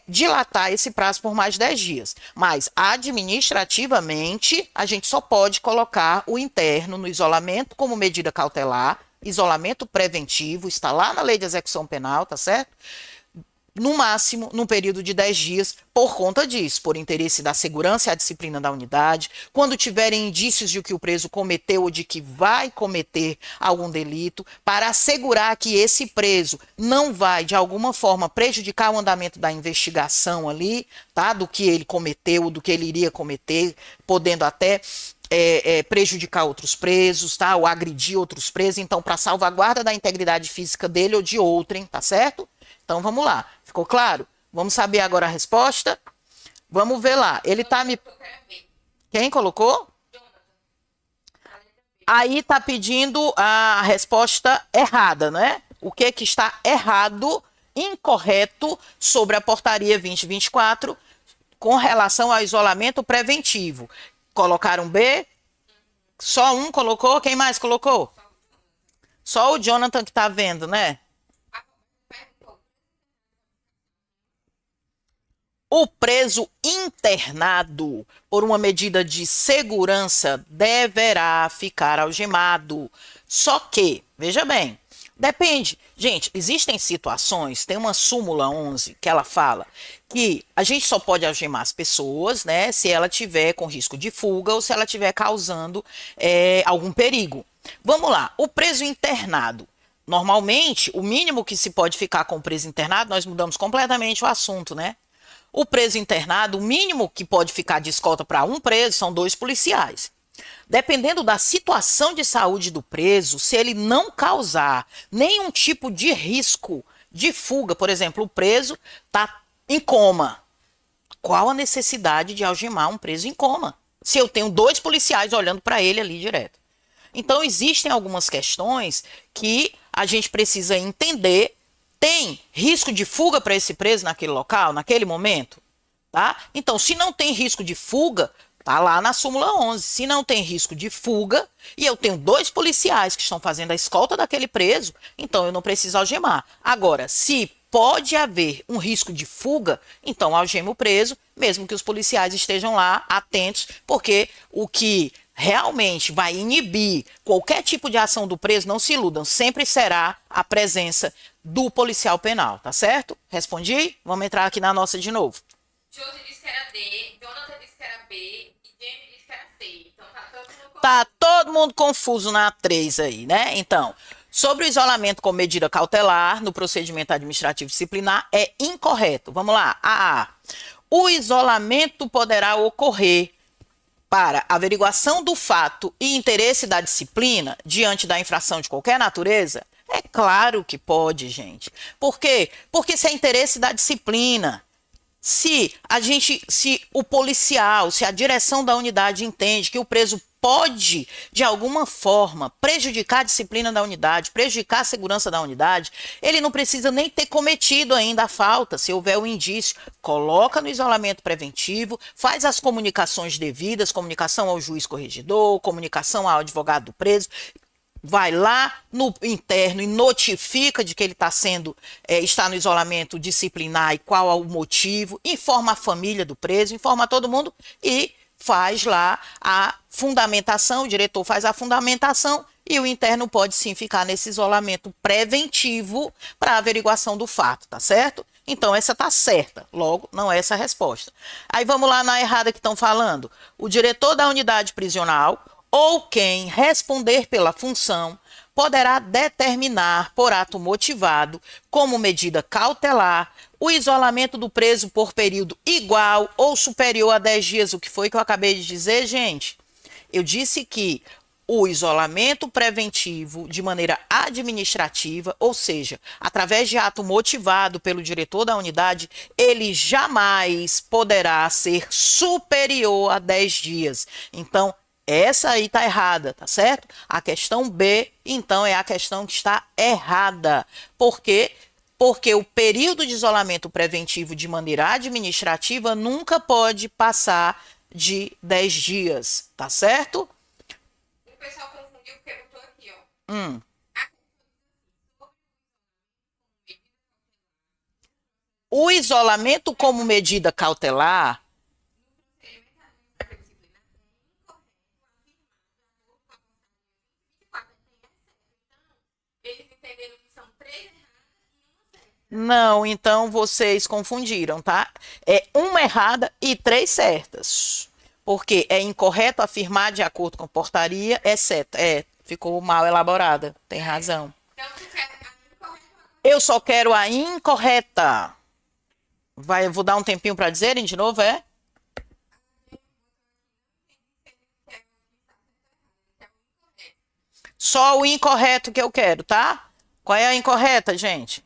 S1: dilatar esse prazo por mais 10 dias. Mas, administrativamente, a gente só pode colocar o interno no isolamento como medida cautelar, isolamento preventivo, está lá na lei de execução penal, tá certo? No máximo, num período de 10 dias, por conta disso, por interesse da segurança e a disciplina da unidade, quando tiverem indícios de que o preso cometeu ou de que vai cometer algum delito, para assegurar que esse preso não vai, de alguma forma, prejudicar o andamento da investigação ali, tá? Do que ele cometeu, do que ele iria cometer, podendo até prejudicar outros presos, tá? Ou agredir outros presos, então, para salvaguarda da integridade física dele ou de outrem, tá certo? Então, vamos lá. Ficou claro? Vamos saber agora a resposta? Vamos ver lá. Ele tá me... Quem colocou? Aí tá pedindo a resposta errada, né? O que que está errado, incorreto, sobre a portaria 2024 com relação ao isolamento preventivo. Colocaram B? Só um colocou? Quem mais colocou? Só o Jonathan que tá vendo, né? O preso internado por uma medida de segurança deverá ficar algemado. Só que, veja bem, depende. Gente, existem situações, tem uma súmula 11 que ela fala que a gente só pode algemar as pessoas, né, se ela tiver com risco de fuga ou se ela estiver causando algum perigo. Vamos lá, o preso internado. Normalmente, o mínimo que se pode ficar com o preso internado, nós mudamos completamente o assunto, né? O preso internado, o mínimo que pode ficar de escolta para um preso são 2 policiais. Dependendo da situação de saúde do preso, se ele não causar nenhum tipo de risco de fuga, por exemplo, o preso está em coma. Qual a necessidade de algemar um preso em coma? Se eu tenho 2 policiais olhando para ele ali direto. Então, existem algumas questões que a gente precisa entender. Tem risco de fuga para esse preso naquele local, naquele momento? Tá? Então, se não tem risco de fuga, tá lá na súmula 11. Se não tem risco de fuga, e eu tenho 2 policiais que estão fazendo a escolta daquele preso, então eu não preciso algemar. Agora, se pode haver um risco de fuga, então algema o preso, mesmo que os policiais estejam lá atentos, porque o que realmente vai inibir qualquer tipo de ação do preso, não se iludam, sempre será a presença do policial penal, tá certo? Respondi? Vamos entrar aqui na nossa de novo.
S2: Josi disse que era D, Jonathan disse que era B e Jamie disse que era C. Então
S1: tá todo mundo confuso na 3 aí, né? Então, sobre o isolamento com medida cautelar no procedimento administrativo disciplinar é incorreto. Vamos lá. A. O isolamento poderá ocorrer para averiguação do fato e interesse da disciplina diante da infração de qualquer natureza? É claro que pode, gente. Por quê? Porque se é interesse da disciplina, se o policial, se a direção da unidade entende que o preso pode, de alguma forma, prejudicar a disciplina da unidade, prejudicar a segurança da unidade, ele não precisa nem ter cometido ainda a falta. Se houver o indício, coloca no isolamento preventivo, faz as comunicações devidas, comunicação ao juiz corregedor, comunicação ao advogado do preso, vai lá no interno e notifica de que ele está no isolamento disciplinar e qual é o motivo, informa a família do preso, informa todo mundo e faz lá a fundamentação, o diretor faz a fundamentação e o interno pode sim ficar nesse isolamento preventivo para averiguação do fato, tá certo? Então essa tá certa, logo não é essa a resposta. Aí vamos lá na errada que estão falando. O diretor da unidade prisional ou quem responder pela função poderá determinar, por ato motivado, como medida cautelar, o isolamento do preso por período igual ou superior a 10 dias. O que foi que eu acabei de dizer, gente? Eu disse que o isolamento preventivo de maneira administrativa, ou seja, através de ato motivado pelo diretor da unidade, ele jamais poderá ser superior a 10 dias. Então, essa aí está errada, tá certo? A questão B, então, é a questão que está errada. Por quê? Porque o período de isolamento preventivo de maneira administrativa nunca pode passar de 10 dias, tá certo?
S2: O pessoal confundiu porque botou aqui, ó.
S1: Hum. O isolamento como medida cautelar,
S2: Eles entenderam que são 3 erradas e uma certa.
S1: não, então vocês confundiram, tá? É uma errada e 3 certas. Porque é incorreto afirmar de acordo com a portaria, exceto. Ficou mal elaborada, tem razão.
S2: Então, tu quer a incorreta?
S1: Eu só quero a incorreta. Eu vou dar um tempinho para dizerem de novo, é? Só o incorreto que eu quero, tá? Qual é a incorreta, gente?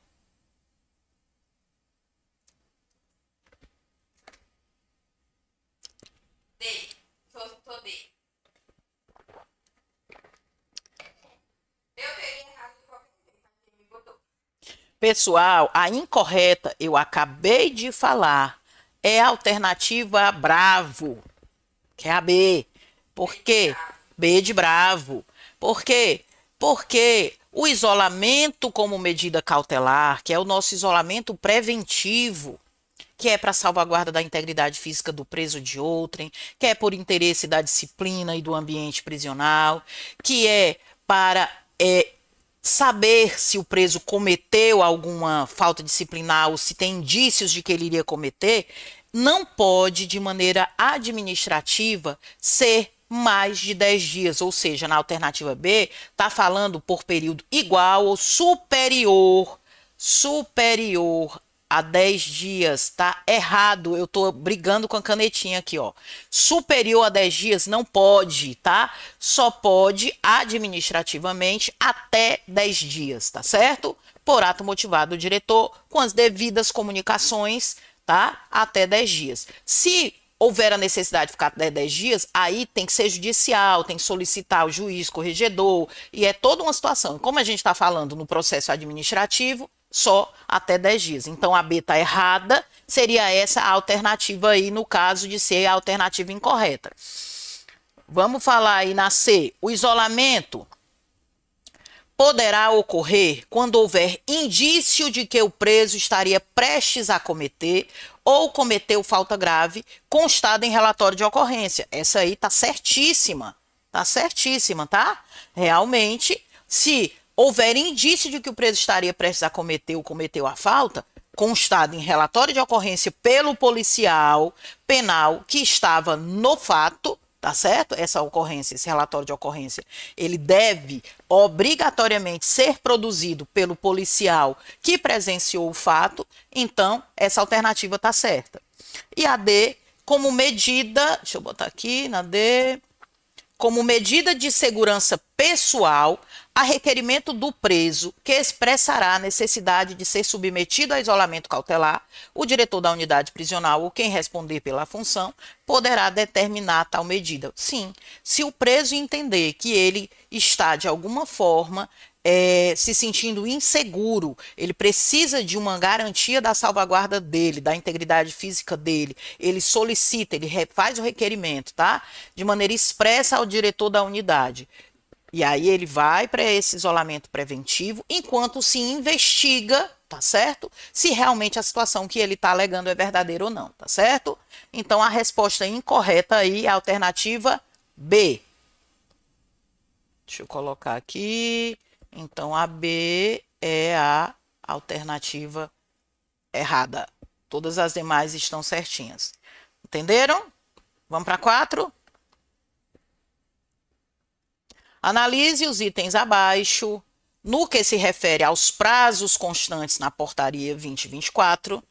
S2: D. Sou D. Eu teria errado de qualquer jeito, mas ele me botou.
S1: Pessoal, a incorreta, eu acabei de falar, é a alternativa bravo, que é a B. Por quê? B de bravo. Por quê? Porque o isolamento como medida cautelar, que é o nosso isolamento preventivo, que é para salvaguarda da integridade física do preso ou de outrem, que é por interesse da disciplina e do ambiente prisional, que é para saber se o preso cometeu alguma falta disciplinar ou se tem indícios de que ele iria cometer, não pode, de maneira administrativa, ser mais de 10 dias. Ou seja, na alternativa B, está falando por período igual ou superior a 10 dias, tá errado. Eu tô brigando com a canetinha aqui, ó. Superior a 10 dias não pode, tá? Só pode administrativamente até 10 dias, tá certo? Por ato motivado do diretor, com as devidas comunicações, tá? Até 10 dias. Se houver a necessidade de ficar até 10 dias, aí tem que ser judicial, tem que solicitar o juiz, corregedor, e é toda uma situação. Como a gente está falando no processo administrativo, só até 10 dias. Então, a B está errada, seria essa a alternativa aí, no caso de ser a alternativa incorreta. Vamos falar aí na C. O isolamento poderá ocorrer quando houver indício de que o preso estaria prestes a cometer ou cometeu falta grave constada em relatório de ocorrência. Essa aí tá certíssima, tá? Realmente, se houver indício de que o preso estaria prestes a cometer ou cometeu a falta, constado em relatório de ocorrência pelo policial penal que estava no fato, tá certo? Essa ocorrência, esse relatório de ocorrência, ele deve obrigatoriamente ser produzido pelo policial que presenciou o fato, então essa alternativa tá certa. E a D, como medida, deixa eu botar aqui na D, como medida de segurança pessoal, a requerimento do preso, que expressará a necessidade de ser submetido a isolamento cautelar, o diretor da unidade prisional ou quem responder pela função poderá determinar tal medida. Sim, se o preso entender que ele está, de alguma forma, se sentindo inseguro, ele precisa de uma garantia da salvaguarda dele, da integridade física dele, ele solicita, ele faz o requerimento, tá? De maneira expressa ao diretor da unidade. E aí ele vai para esse isolamento preventivo enquanto se investiga, tá certo? Se realmente a situação que ele está alegando é verdadeira ou não, tá certo? Então a resposta incorreta aí é a alternativa B. Deixa eu colocar aqui. Então a B é a alternativa errada. Todas as demais estão certinhas. Entenderam? Vamos para 4? Analise os itens abaixo, no que se refere aos prazos constantes na portaria 2024,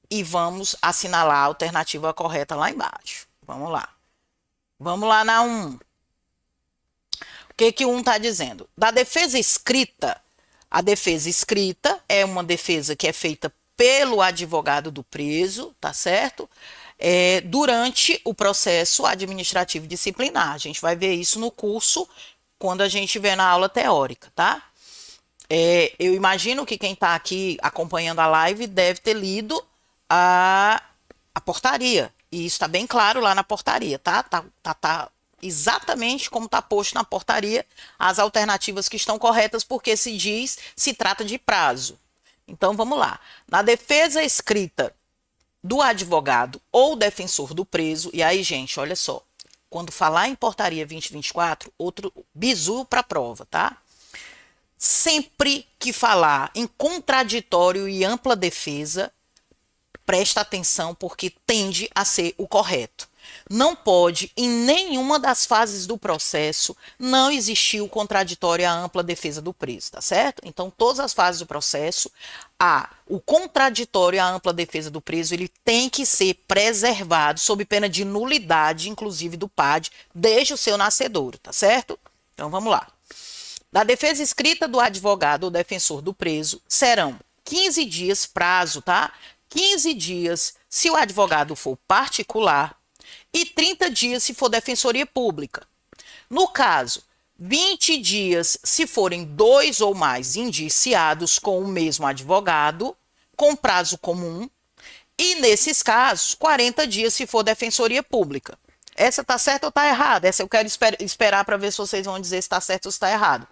S1: e vamos assinalar a alternativa correta lá embaixo. Vamos lá. Vamos lá na 1. O que o 1 está dizendo? Da defesa escrita, a defesa escrita é uma defesa que é feita pelo advogado do preso, tá certo? Durante o processo administrativo disciplinar. A gente vai ver isso no curso quando a gente estiver na aula teórica, tá? Eu imagino que quem está aqui acompanhando a live deve ter lido a portaria. E isso está bem claro lá na portaria, tá? Tá exatamente como está posto na portaria as alternativas que estão corretas, porque se trata de prazo. Então, vamos lá. Na defesa escrita do advogado ou defensor do preso, e aí, gente, olha só, quando falar em portaria 2024, outro bizu para prova, tá? Sempre que falar em contraditório e ampla defesa, presta atenção porque tende a ser o correto. Não pode, em nenhuma das fases do processo, não existir o contraditório e a ampla defesa do preso, tá certo? Então, todas as fases do processo, o contraditório e a ampla defesa do preso, ele tem que ser preservado sob pena de nulidade, inclusive do PAD, desde o seu nascedouro, tá certo? Então, vamos lá. Da defesa escrita do advogado ou defensor do preso, serão 15 dias prazo, tá? 15 dias se o advogado for particular e 30 dias se for defensoria pública. No caso, 20 dias se forem 2 ou mais indiciados com o mesmo advogado, com prazo comum, e nesses casos, 40 dias se for defensoria pública. Essa tá certa ou tá errada? Essa eu quero esperar para ver se vocês vão dizer se tá certo ou se tá errado.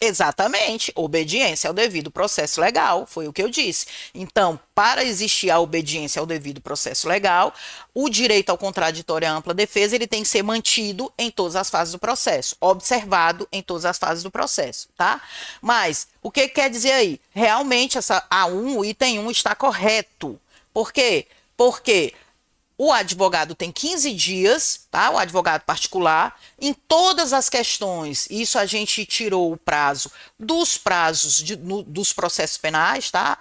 S1: Exatamente, obediência ao devido processo legal, foi o que eu disse. Então, para existir a obediência ao devido processo legal, o direito ao contraditório e à ampla defesa, ele tem que ser mantido em todas as fases do processo, observado em todas as fases do processo, tá? Mas, o que quer dizer aí? Realmente, essa A1, o item 1 está correto. Por quê? Porque o advogado tem 15 dias, tá? O advogado particular, em todas as questões, isso a gente tirou o prazo dos prazos dos processos penais, tá?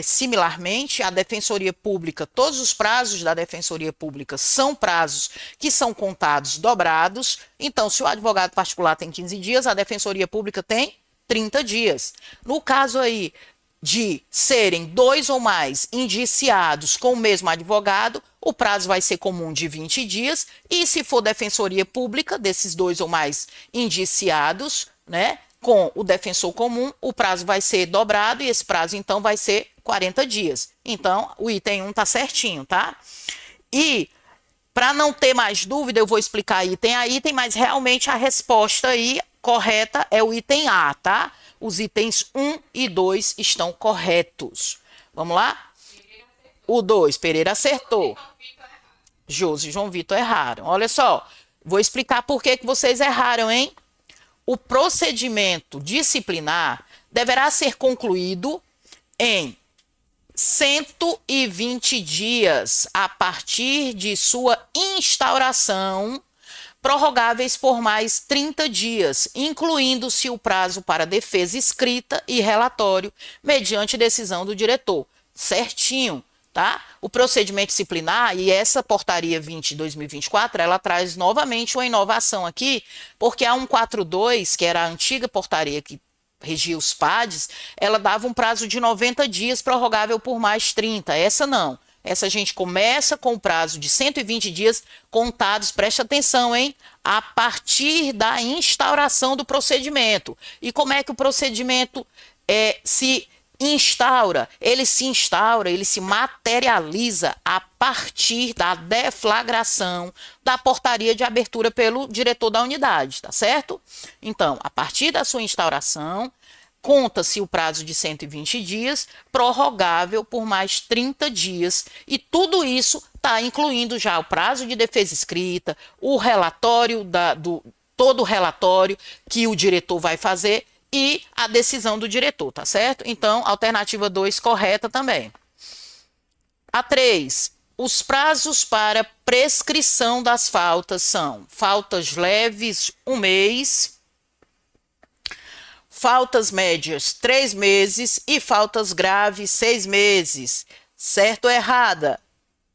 S1: Similarmente, a Defensoria Pública, todos os prazos da Defensoria Pública são prazos que são contados dobrados. Então, se o advogado particular tem 15 dias, a Defensoria Pública tem 30 dias. No caso aí de serem 2 ou mais indiciados com o mesmo advogado, o prazo vai ser comum de 20 dias, e se for defensoria pública, desses 2 ou mais indiciados, né, com o defensor comum, o prazo vai ser dobrado, e esse prazo, então, vai ser 40 dias. Então, o item 1 tá certinho, tá? E, para não ter mais dúvida, eu vou explicar item a item, mas realmente a resposta aí correta é o item A, tá? Os itens 1 e 2 estão corretos. Vamos lá? O 2, Pereira acertou. Josi e João Vitor erraram. Olha só, vou explicar por que vocês erraram, hein? O procedimento disciplinar deverá ser concluído em 120 dias a partir de sua instauração, prorrogáveis por mais 30 dias, incluindo-se o prazo para defesa escrita e relatório, mediante decisão do diretor. Certinho, tá? O procedimento disciplinar, e essa portaria 20/2024, ela traz novamente uma inovação aqui, porque a 142, que era a antiga portaria que regia os PADs, ela dava um prazo de 90 dias, prorrogável por mais 30. Essa não. Essa a gente começa com o prazo de 120 dias contados, preste atenção, hein? A partir da instauração do procedimento. E como é que o procedimento se instaura? Ele se materializa a partir da deflagração da portaria de abertura pelo diretor da unidade, tá certo? Então, a partir da sua instauração, conta-se o prazo de 120 dias, prorrogável por mais 30 dias, e tudo isso está incluindo já o prazo de defesa escrita, o relatório todo o relatório que o diretor vai fazer e a decisão do diretor, tá certo? Então, alternativa 2 correta também. A 3, os prazos para prescrição das faltas são faltas leves, 1 mês, faltas médias, 3 meses e faltas graves, 6 meses. Certo ou errada?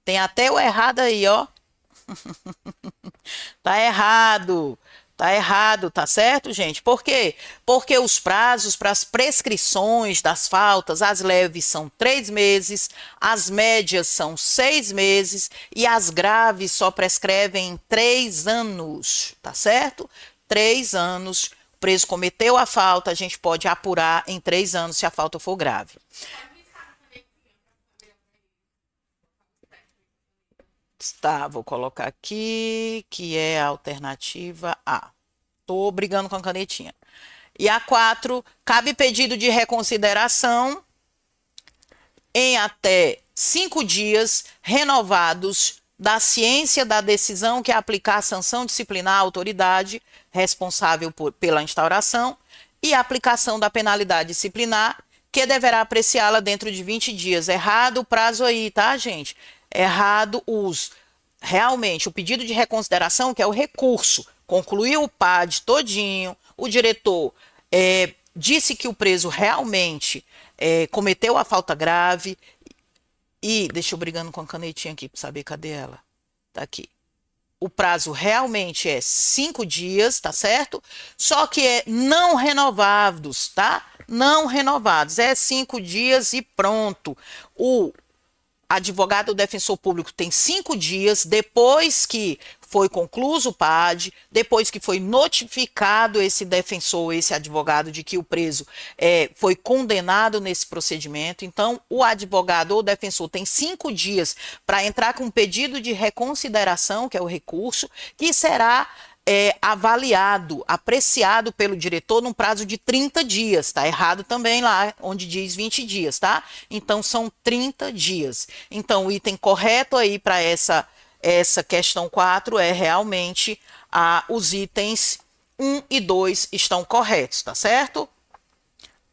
S1: Tem até o errado aí, ó. Tá errado. Tá errado, tá certo, gente? Por quê? Porque os prazos para as prescrições das faltas, as leves são 3 meses, as médias são 6 meses e as graves só prescrevem em 3 anos, tá certo? 3 anos. O preso cometeu a falta, a gente pode apurar em 3 anos se a falta for grave. Tá, vou colocar aqui, que é a alternativa A. Tô brigando com a canetinha. E a 4, cabe pedido de reconsideração em até 5 dias renovados da ciência da decisão que aplicar a sanção disciplinar à autoridade responsável pela instauração e a aplicação da penalidade disciplinar, que deverá apreciá-la dentro de 20 dias. Errado o prazo aí, tá, gente? Errado realmente o pedido de reconsideração, que é o recurso. Concluiu o PAD todinho, o diretor disse que o preso realmente cometeu a falta grave e, deixa eu brigando com a canetinha aqui para saber cadê ela. Tá aqui. O prazo realmente é 5 dias, tá certo? Só que é não renovados, tá? Não renovados. É 5 dias e pronto. O advogado ou defensor público tem 5 dias depois que foi concluído o PAD, depois que foi notificado esse defensor, esse advogado, de que o preso foi condenado nesse procedimento. Então, o advogado ou defensor tem 5 dias para entrar com um pedido de reconsideração, que é o recurso, que será avaliado, apreciado pelo diretor num prazo de 30 dias. Tá errado também lá, onde diz 20 dias, tá? Então, são 30 dias. Então, o item correto aí para essa questão 4 é realmente os itens 1 e 2 estão corretos, tá certo?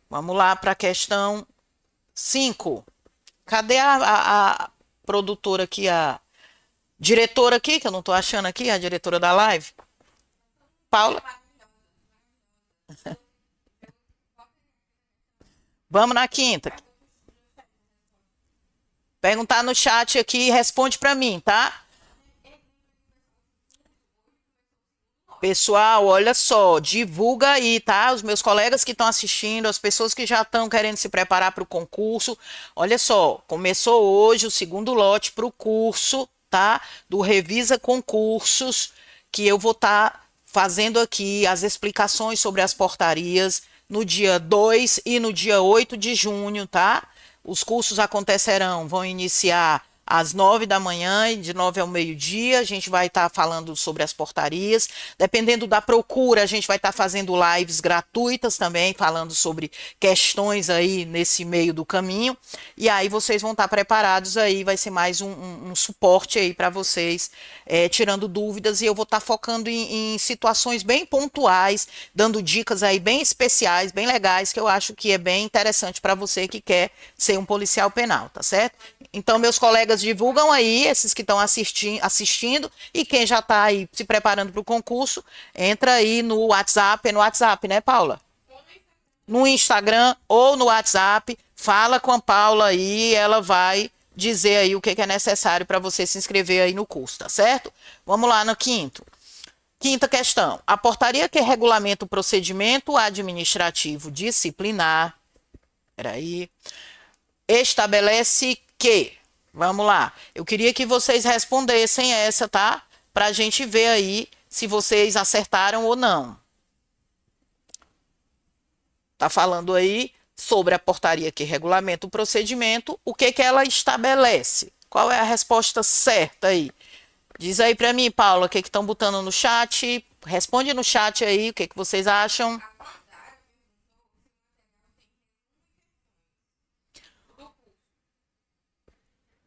S1: Vamos lá para a questão 5. Cadê a produtora aqui, a diretora aqui, que eu não estou achando aqui, a diretora da live? Paula? Vamos na quinta. Perguntar no chat aqui e responde para mim, tá? Pessoal, olha só, divulga aí, tá? Os meus colegas que estão assistindo, as pessoas que já estão querendo se preparar para o concurso. Olha só, começou hoje o segundo lote para o curso, tá? Do Revisa Concursos, que eu vou estar fazendo aqui as explicações sobre as portarias no dia 2 e no dia 8 de junho, tá? Os cursos vão iniciar às 9 da manhã, e de 9 ao meio-dia, a gente vai estar falando sobre as portarias. Dependendo da procura, a gente vai estar fazendo lives gratuitas também, falando sobre questões aí nesse meio do caminho. E aí vocês vão estar preparados aí, vai ser mais um suporte aí para vocês, tirando dúvidas. E eu vou estar focando em situações bem pontuais, dando dicas aí bem especiais, bem legais, que eu acho que é bem interessante para você que quer ser um policial penal, tá certo? Então, meus colegas divulgam aí, esses que estão assistindo, e quem já está aí se preparando para o concurso, entra aí no WhatsApp, né, Paula? No Instagram ou no WhatsApp, fala com a Paula aí, ela vai dizer aí o que é necessário para você se inscrever aí no curso, tá certo? Vamos lá no quinto. Quinta questão. A portaria que regulamenta o procedimento administrativo disciplinar, estabelece que, vamos lá, eu queria que vocês respondessem essa, tá? Para a gente ver aí se vocês acertaram ou não. Tá falando aí sobre a portaria que regulamenta o procedimento, o que ela estabelece? Qual é a resposta certa aí? Diz aí para mim, Paula, o que estão botando no chat? Responde no chat aí, o que vocês acham?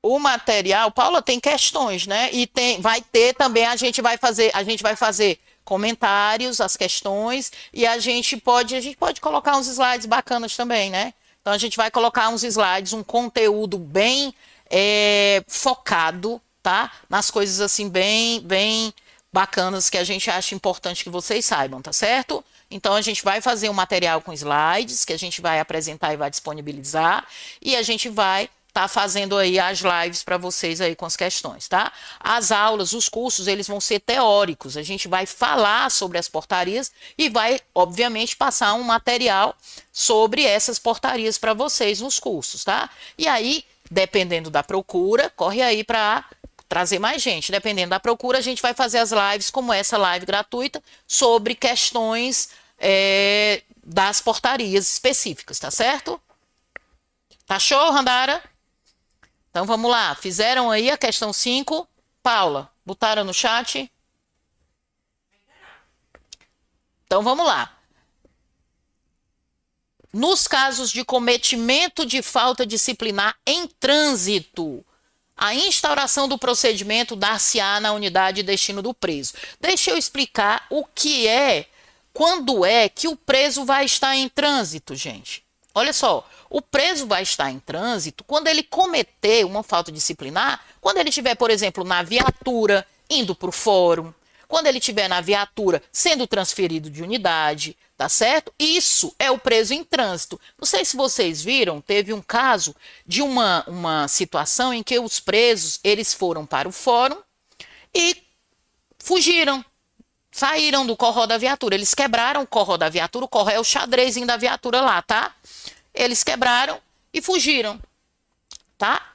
S1: O material, Paula, tem questões, né? E vai ter também, a gente vai fazer comentários, as questões, e a gente pode colocar uns slides bacanas também, né? Então a gente vai colocar uns slides, um conteúdo bem focado, tá? Nas coisas assim bem bacanas que a gente acha importante que vocês saibam, tá certo? Então a gente vai fazer um material com slides que a gente vai apresentar e vai disponibilizar, e a gente vai tá fazendo aí as lives para vocês aí com as questões, tá? As aulas, os cursos, eles vão ser teóricos. A gente vai falar sobre as portarias e vai, obviamente, passar um material sobre essas portarias para vocês nos cursos, tá? E aí, dependendo da procura, corre aí para trazer mais gente. Dependendo da procura, a gente vai fazer as lives como essa live gratuita sobre questões das portarias específicas, tá certo? Tá show, Randara? Então vamos lá, fizeram aí a questão 5. Paula, botaram no chat? Então vamos lá. Nos casos de cometimento de falta disciplinar em trânsito, a instauração do procedimento dar-se-á na unidade de destino do preso. Deixa eu explicar o que quando é que o preso vai estar em trânsito, gente. Olha só, o preso vai estar em trânsito quando ele cometer uma falta disciplinar, quando ele estiver, por exemplo, na viatura, indo para o fórum, quando ele estiver na viatura, sendo transferido de unidade, tá certo? Isso é o preso em trânsito. Não sei se vocês viram, teve um caso de uma situação em que os presos, eles foram para o fórum e fugiram. Saíram do corró da viatura. Eles quebraram o corró da viatura. O corró é o xadrezinho da viatura lá, tá? Eles quebraram e fugiram, tá?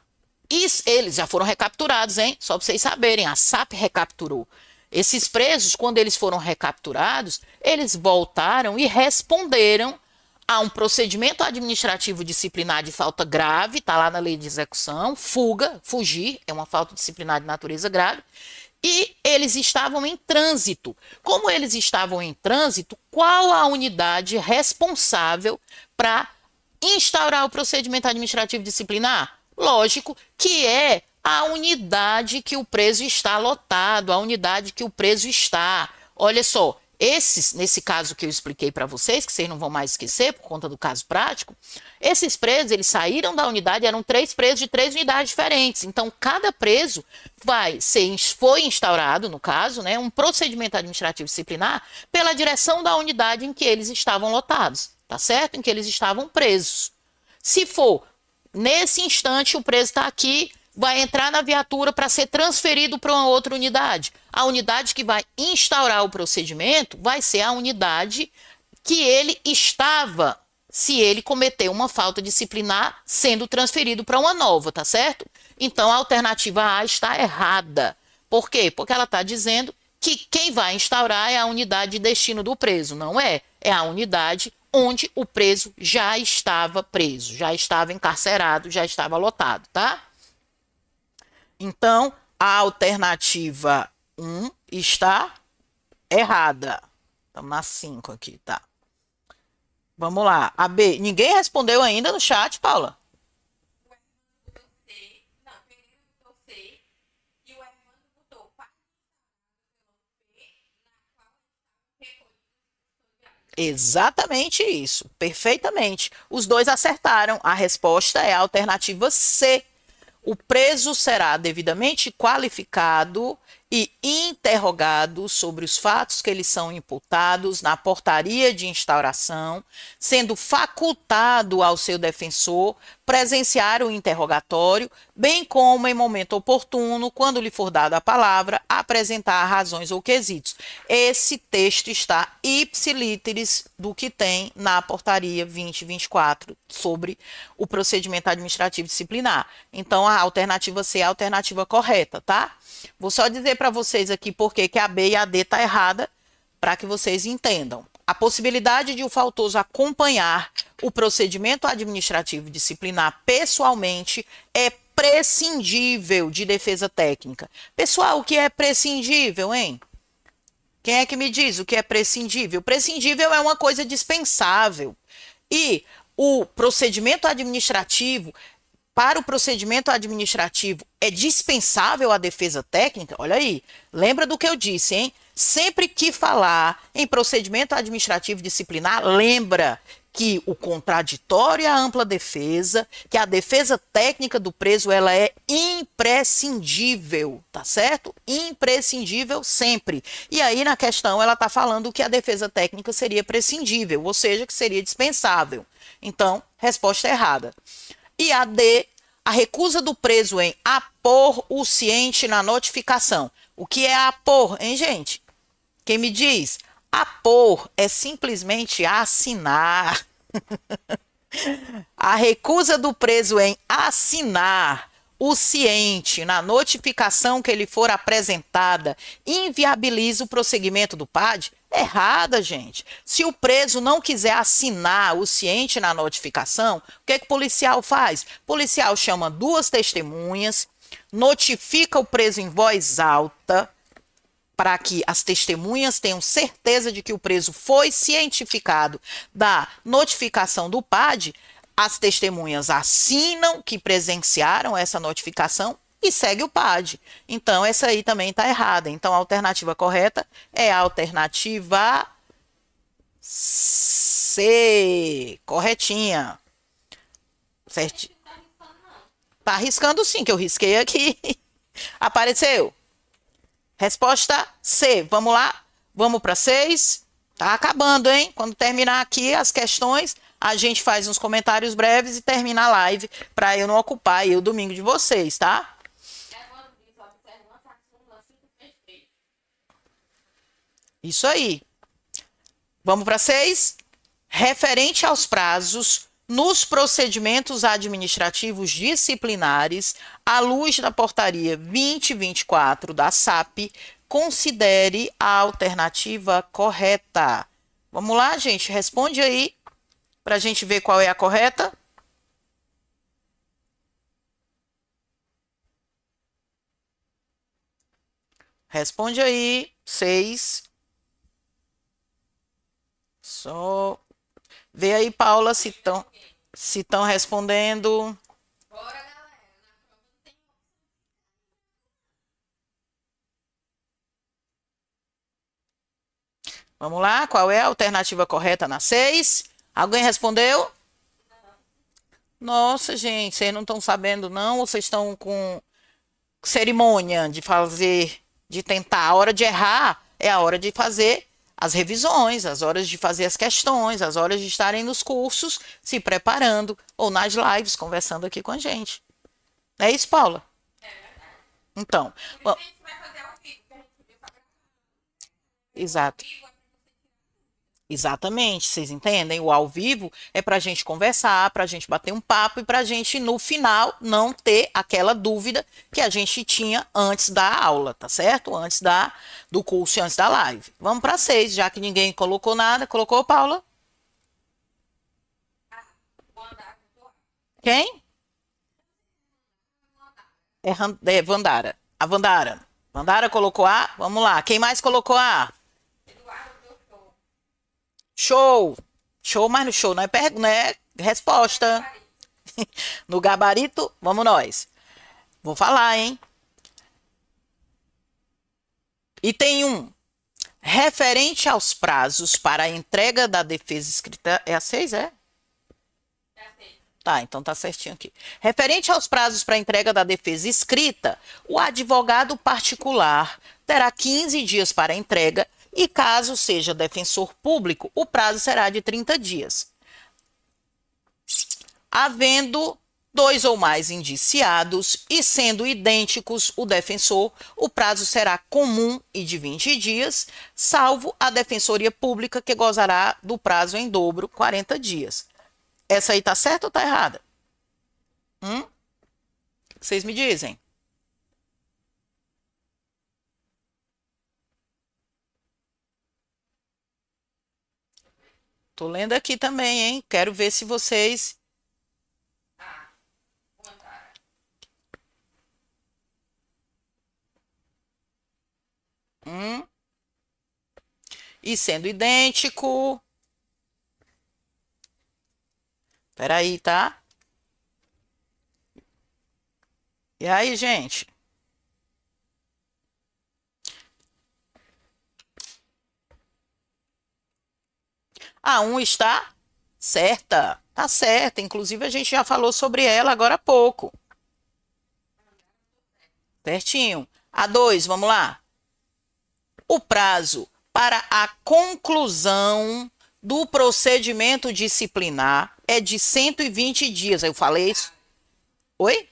S1: E eles já foram recapturados, hein? Só para vocês saberem, a SAP recapturou. Esses presos, quando eles foram recapturados, eles voltaram e responderam a um procedimento administrativo disciplinar de falta grave, tá lá na lei de execução, fugir, é uma falta disciplinar de natureza grave, e eles estavam em trânsito. Como eles estavam em trânsito, qual a unidade responsável para instaurar o procedimento administrativo disciplinar? Lógico que é a unidade que o preso está lotado, a unidade que o preso está. Olha só, nesse caso que eu expliquei para vocês, que vocês não vão mais esquecer por conta do caso prático, esses presos, eles saíram da unidade, eram 3 presos de 3 unidades diferentes. Então, cada preso foi instaurado, no caso, né, um procedimento administrativo disciplinar pela direção da unidade em que eles estavam lotados, tá certo? Em que eles estavam presos. Se for, nesse instante, o preso está aqui, vai entrar na viatura para ser transferido para uma outra unidade. A unidade que vai instaurar o procedimento vai ser a unidade que ele estava, se ele cometeu uma falta disciplinar, sendo transferido para uma nova, tá certo? Então, a alternativa A está errada. Por quê? Porque ela está dizendo que quem vai instaurar é a unidade de destino do preso. Não é. É a unidade onde o preso já estava preso, já estava encarcerado, já estava lotado, tá? Então, a alternativa 1 está errada. Estamos na 5 aqui, tá? Vamos lá. A B. Ninguém respondeu ainda no chat, Paula? Exatamente isso, perfeitamente. Os dois acertaram. A resposta é a alternativa C. O preso será devidamente qualificado e interrogado sobre os fatos que lhes são imputados na portaria de instauração, sendo facultado ao seu defensor presenciar o interrogatório, bem como, em momento oportuno, quando lhe for dada a palavra, apresentar razões ou quesitos. Esse texto está ipsilíteris do que tem na portaria 2024 sobre o procedimento administrativo disciplinar. Então, a alternativa C é a alternativa correta, tá? Vou só dizer para vocês aqui por que a B e a D tá errada, para que vocês entendam. A possibilidade de o faltoso acompanhar o procedimento administrativo disciplinar pessoalmente é prescindível de defesa técnica. Pessoal, o que é prescindível, hein? Quem é que me diz o que é prescindível? Prescindível é uma coisa dispensável. E o procedimento administrativo para o procedimento administrativo é dispensável a defesa técnica? Olha aí, lembra do que eu disse, hein? Sempre que falar em procedimento administrativo disciplinar, lembra que o contraditório e a ampla defesa, que a defesa técnica do preso, ela é imprescindível, tá certo? Imprescindível sempre. E aí, na questão, ela está falando que a defesa técnica seria prescindível, ou seja, que seria dispensável. Então, resposta errada. E a D, a recusa do preso em apor o ciente na notificação. O que é apor, hein, gente? Quem me diz? Apor é simplesmente assinar. A recusa do preso em assinar o ciente na notificação que lhe for apresentada inviabiliza o prosseguimento do PAD? Errada, gente. Se o preso não quiser assinar o ciente na notificação, o que que o policial faz? O policial chama duas testemunhas, notifica o preso em voz alta, para que as testemunhas tenham certeza de que o preso foi cientificado da notificação do PAD, as testemunhas assinam que presenciaram essa notificação e segue o PAD. Então, essa aí também está errada. Então, a alternativa correta é a alternativa C. Corretinha. Certo? Tá arriscando sim, que eu risquei aqui. Apareceu. Resposta C. Vamos lá? Vamos para 6. Tá acabando, hein? Quando terminar aqui as questões, a gente faz uns comentários breves e termina a live para eu não ocupar aí o domingo de vocês, tá? Isso aí. Vamos para 6. Referente aos prazos nos procedimentos administrativos disciplinares, à luz da portaria 2024 da SAP, considere a alternativa correta. Vamos lá, gente? Responde aí para a gente ver qual é a correta. Responde aí. 6. Só vê aí, Paula, se estão respondendo.
S2: Bora, galera.
S1: Vamos lá, qual é a alternativa correta na 6? Alguém respondeu? Nossa, gente, vocês não estão sabendo não? Ou vocês estão com cerimônia de fazer, de tentar? A hora de errar é a hora de fazer as revisões, as horas de fazer as questões, as horas de estarem nos cursos, se preparando, ou nas lives, conversando aqui com a gente. Não é isso, Paula? Então,
S2: Por isso a gente vai fazer ao vivo, que a gente viu pra gravar.
S1: exato.
S2: Ao vivo,
S1: Exatamente, vocês entendem? O ao vivo é para a gente conversar, para a gente bater um papo e para a gente, no final, não ter aquela dúvida que a gente tinha antes da aula, tá certo? Antes do curso e antes da live. Vamos para 6, já que ninguém colocou nada. Colocou, Paula?
S2: o andar do
S1: Quem? É Vandara. A Vandara. Vandara colocou A? Vamos lá. Quem mais colocou A?
S2: Eduardo do show.
S1: Show! Show, mas no show não é resposta. No gabarito, vamos nós. Vou falar, hein? Item 1. Referente aos prazos para a entrega da defesa escrita. É a 6, é?
S2: Já sei.
S1: Tá, então tá certinho aqui. Referente aos prazos para a entrega da defesa escrita, o advogado particular terá 15 dias para a entrega e, caso seja defensor público, o prazo será de 30 dias. Havendo 2 ou mais indiciados e sendo idênticos o defensor, o prazo será comum e de 20 dias, salvo a defensoria pública que gozará do prazo em dobro, 40 dias. Essa aí tá certa ou tá errada? Vocês me dizem? Tô lendo aqui também, hein? Quero ver se vocês...
S2: O andar.
S1: E sendo idêntico... Peraí, tá? E aí, gente? A 1 está certa. Tá certa. Inclusive, a gente já falou sobre ela agora há pouco. Certinho. A 2, vamos lá. O prazo para a conclusão do procedimento disciplinar é de 120 dias. Eu falei isso? Oi?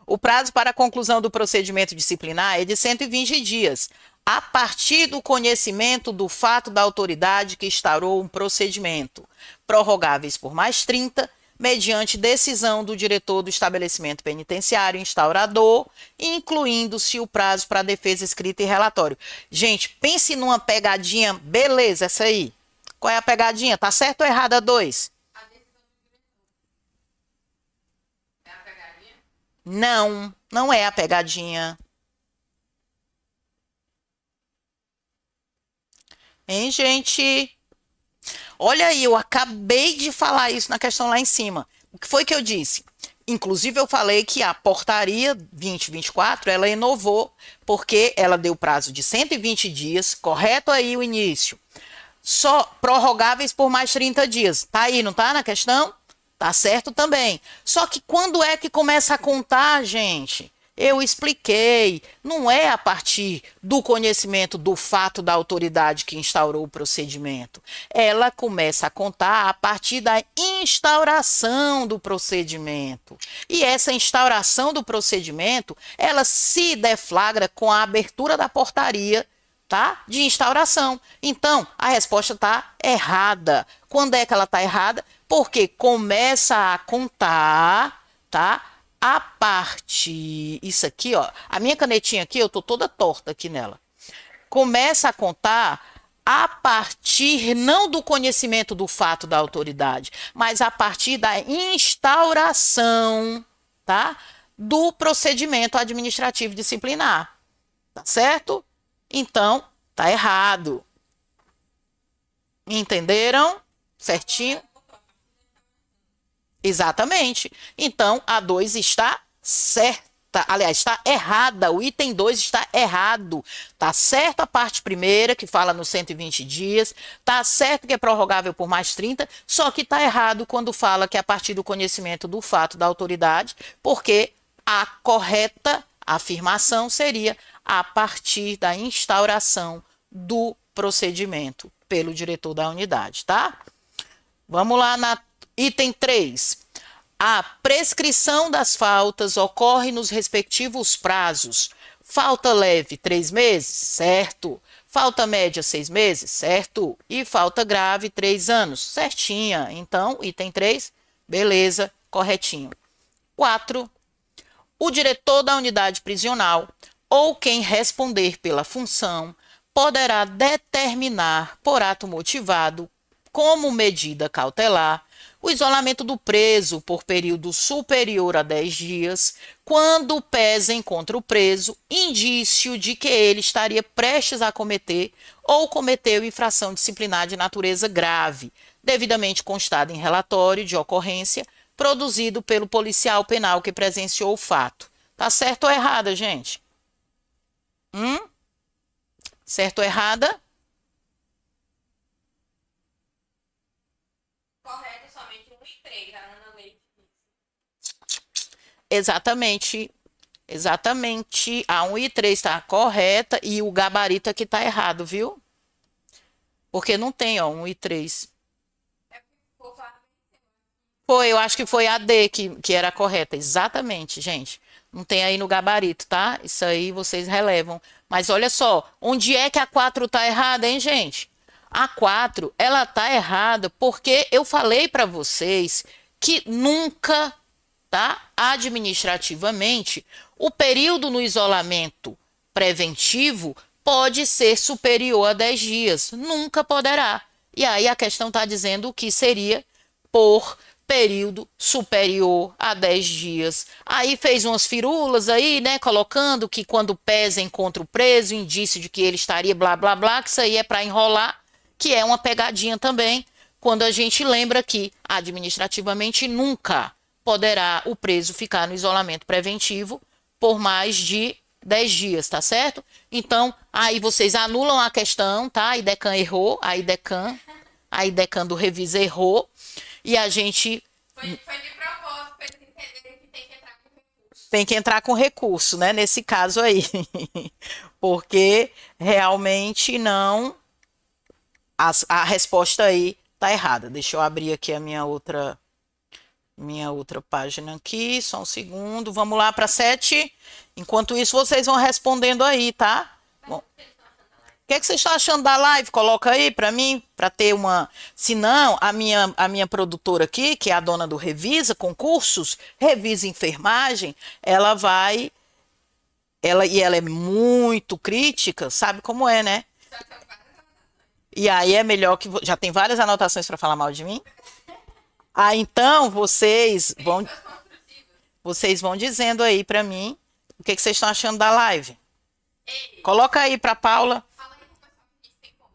S1: O prazo para a conclusão do procedimento disciplinar é de 120 dias, a partir do conhecimento do fato da autoridade que instaurou um procedimento, prorrogáveis por mais 30, mediante decisão do diretor do estabelecimento penitenciário instaurador, incluindo-se o prazo para defesa escrita e relatório. Gente, pense numa pegadinha, beleza, essa aí. Qual é a pegadinha? Tá certo ou errada, 2?
S2: É a pegadinha?
S1: Não, não é a pegadinha. Hein, gente? Olha aí, eu acabei de falar isso na questão lá em cima. O que foi que eu disse? Inclusive, eu falei que a portaria 2024, ela inovou, porque ela deu prazo de 120 dias, correto aí o início. Só prorrogáveis por mais 30 dias. Tá aí, não tá na questão? Tá certo também. Só que quando é que começa a contar, gente? Eu expliquei, não é a partir do conhecimento do fato da autoridade que instaurou o procedimento. Ela começa a contar a partir da instauração do procedimento. E essa instauração do procedimento, ela se deflagra com a abertura da portaria, tá? De instauração. Então, a resposta está errada. Quando é que ela está errada? Porque começa a contar, tá? A partir, isso aqui, ó, a minha canetinha aqui, eu tô toda torta aqui nela. Começa a contar a partir não do conhecimento do fato da autoridade, mas a partir da instauração, tá? Do procedimento administrativo disciplinar. Tá certo? Então, tá errado. Entenderam? Certinho? Exatamente. Então, a 2 está certa. Aliás, está errada. O item 2 está errado. Tá certo a parte primeira, que fala nos 120 dias. Tá certo que é prorrogável por mais 30. Só que tá errado quando fala que é a partir do conhecimento do fato da autoridade, porque a correta afirmação seria a partir da instauração do procedimento pelo diretor da unidade, tá? Vamos lá na item 3. A prescrição das faltas ocorre nos respectivos prazos. Falta leve, 3 meses, certo. Falta média, 6 meses, certo. E falta grave, 3 anos, certinha. Então, item 3, beleza, corretinho. 4. O diretor da unidade prisional ou quem responder pela função poderá determinar, por ato motivado, como medida cautelar, o isolamento do preso por período superior a 10 dias, quando pesem contra o preso indício de que ele estaria prestes a cometer ou cometeu infração disciplinar de natureza grave, devidamente constado em relatório de ocorrência produzido pelo policial penal que presenciou o fato. Tá certo ou errada, gente? Certo ou errada?
S2: Correto, somente 1 e 3, a Ana Leite disse.
S1: Exatamente. Exatamente. A 1 e 3 está correta e o gabarito aqui está errado, viu? Porque não tem, ó, 1 e 3.
S2: É porque ficou claro.
S1: Foi, eu acho que foi a D que era a correta. Exatamente, gente. Não tem aí no gabarito, tá? Isso aí vocês relevam. Mas olha só, onde é que a 4 tá errada, hein, gente? A 4, ela tá errada porque eu falei para vocês que nunca, tá? Administrativamente, o período no isolamento preventivo pode ser superior a 10 dias. Nunca poderá. E aí a questão está dizendo que seria por período superior a 10 dias. Aí fez umas firulas aí, né, colocando que quando pesem contra o preso, indício de que ele estaria blá blá blá, que isso aí é para enrolar, que é uma pegadinha também, quando a gente lembra que administrativamente nunca
S3: poderá o preso ficar no isolamento preventivo por mais de 10 dias, tá certo? Então, aí vocês anulam a questão, tá? A IDECAN errou, a IDECAN do Revisa errou, e a gente
S2: Foi de propósito, para eles entenderem que tem que entrar com recurso.
S1: tem que entrar com recurso, né? Nesse caso aí. Porque realmente não. A resposta aí tá errada. Deixa eu abrir aqui a minha outra página aqui, só um segundo. Vamos lá para 7. Enquanto isso, vocês vão respondendo aí, tá? Bom, o que é que vocês estão achando da live? Coloca aí para mim, para ter uma. Se não, a minha produtora aqui, que é a dona do Revisa Concursos, Revisa Enfermagem, ela vai. Ela é muito crítica, sabe como é, né?
S2: Só que eu faço
S1: E aí é melhor que. Já tem várias anotações para falar mal de mim? Ah, então
S2: críticas construtivas.
S1: vocês vão dizendo aí para mim o que vocês estão achando da live.
S2: Ei,
S1: Coloca aí para Paula.
S2: fala aí pro pessoal que a gente tem como.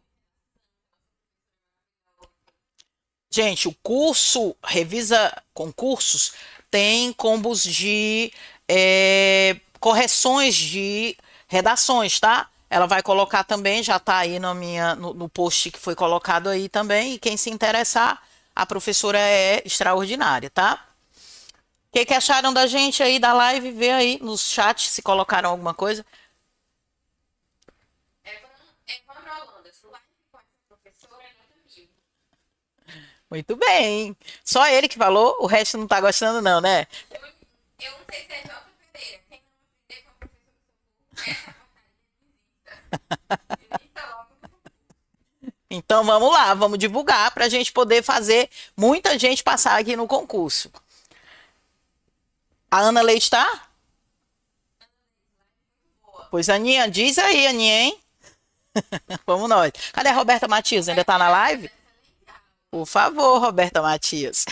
S1: Gente, o curso Revisa Concursos tem combos de correções de redações, tá? Ela vai colocar também, já tá aí no post que foi colocado aí também. E quem se interessar, a professora é extraordinária, tá? O que acharam da gente aí da live? Vê aí nos chats se colocaram alguma coisa.
S2: Evandro Holanda, live com essa professora é nota 1000.
S1: Muito bem. Só ele que falou, o resto não tá gostando não, né?
S2: Eu não sei se é J. Pereira. Quem não aprender com a professora essa porcaria desista logo.
S1: Então vamos lá, vamos divulgar para a gente poder fazer muita gente passar aqui no concurso. A Ana Leite tá? Pois, Aninha, diz aí, Aninha, hein? Vamos nós. Cadê a Roberta Matias? Ainda tá na live? Por favor, Roberta Matias.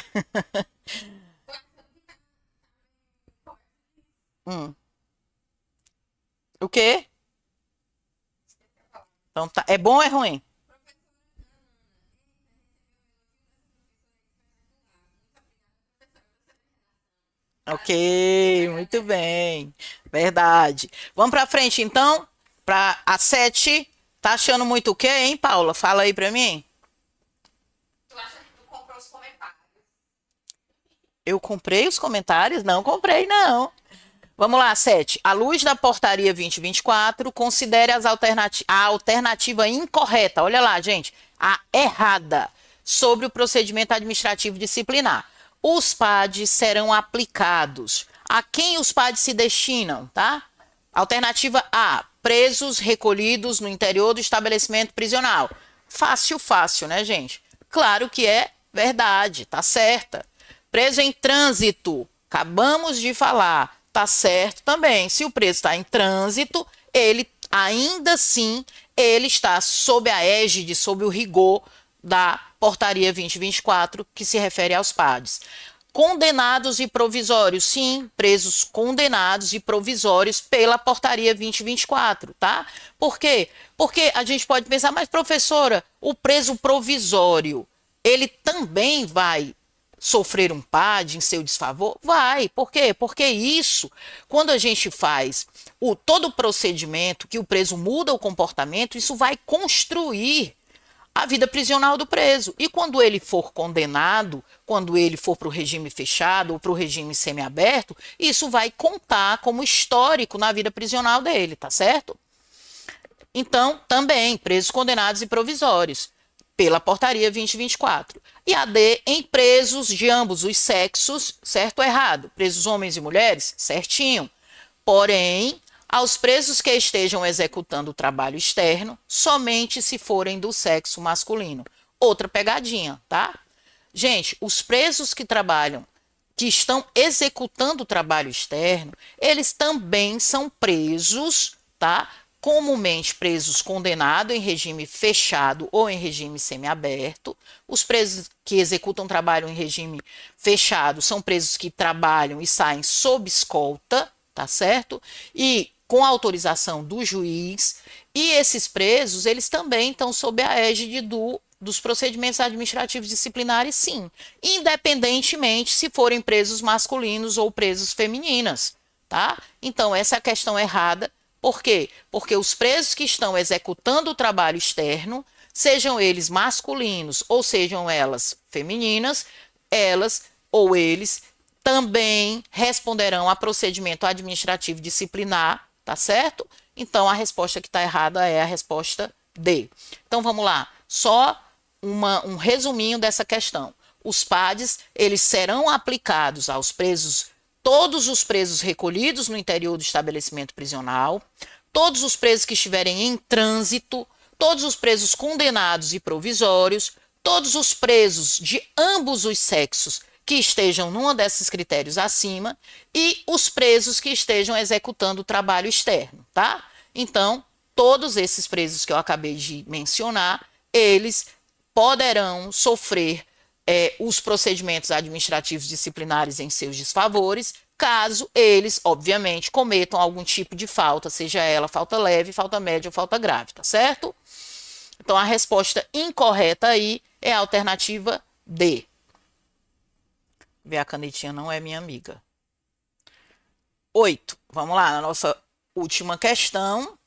S1: O quê? Então tá. É bom ou é ruim? Ok, muito bem. Verdade. Vamos para frente, então? Para a 7. Tá achando muito o quê, hein, Paula? Fala aí para mim.
S2: Tu acha que tu comprou os comentários?
S1: Eu comprei os comentários? Não comprei, não. Vamos lá, 7. À luz da portaria 2024, considere a alternativa incorreta. Olha lá, gente. A errada sobre o procedimento administrativo disciplinar. Os PADs serão aplicados. A quem os PADs se destinam, tá? Alternativa A. Presos recolhidos no interior do estabelecimento prisional. Fácil, fácil, né, gente? Claro que é verdade, tá certa. Preso em trânsito. Acabamos de falar. Tá certo também. Se o preso está em trânsito, ele ainda assim ele está sob a égide, sob o rigor da portaria 2024, que se refere aos PADs. Condenados e provisórios, sim, presos condenados e provisórios pela portaria 2024, tá? Por quê? Porque a gente pode pensar, mas professora, o preso provisório, ele também vai sofrer um PAD em seu desfavor? Vai. Por quê? Porque isso, quando a gente faz todo o procedimento que o preso muda o comportamento, isso vai construir a vida prisional do preso. E quando ele for condenado, quando ele for para o regime fechado ou para o regime semiaberto, isso vai contar como histórico na vida prisional dele, tá certo? Então, também, presos condenados e provisórios, pela portaria 2024. E a D, em presos de ambos os sexos, certo ou errado? Presos homens e mulheres? Certinho. Porém, aos presos que estejam executando o trabalho externo, somente se forem do sexo masculino. Outra pegadinha, tá? Gente, os presos que trabalham, que estão executando o trabalho externo, eles também são presos, tá? Comumente presos condenados em regime fechado ou em regime semiaberto. Os presos que executam trabalho em regime fechado são presos que trabalham e saem sob escolta, tá certo? E com autorização do juiz. E esses presos, eles também estão sob a égide do
S3: dos procedimentos administrativos disciplinares, sim, independentemente se forem presos masculinos ou presos femininas, tá? Então, essa é a questão errada. Por quê? Porque os presos que estão executando o trabalho externo, sejam eles masculinos ou sejam elas femininas, elas ou eles também responderão a procedimento administrativo disciplinar, tá certo? Então, a resposta que está errada é a resposta D. Então, vamos lá. Só um resuminho dessa questão. Os PADs, eles serão aplicados aos presos, todos os presos recolhidos no interior do estabelecimento prisional, todos os presos que estiverem em trânsito, todos os presos condenados e provisórios, todos os presos de ambos os sexos que estejam num desses critérios acima e os presos que estejam executando o trabalho externo, tá? Então, todos esses presos que eu acabei de mencionar, eles poderão sofrer os procedimentos administrativos disciplinares em seus desfavores, caso eles, obviamente, cometam algum tipo de falta, seja ela falta leve, falta média ou falta grave, tá certo? Então, a resposta incorreta aí é a alternativa D. Ver a canetinha não é minha amiga. 8. Vamos lá, na nossa última questão.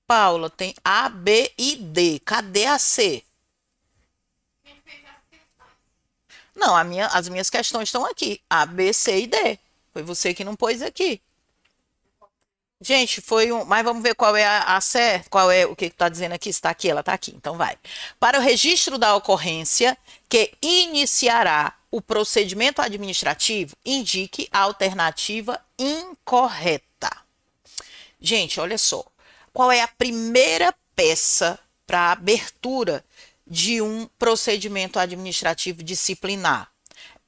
S3: Paula, tem A, B e D. Cadê a C? Não, as minhas questões estão aqui. A, B, C e D. Foi você que não pôs aqui. Gente, mas vamos ver qual é a certa, qual é o que está dizendo aqui. Está aqui, ela está aqui. Então vai. Para o registro da ocorrência que iniciará o procedimento administrativo, indique a alternativa incorreta. Gente, olha só. Qual é a primeira peça para a abertura de um procedimento administrativo disciplinar?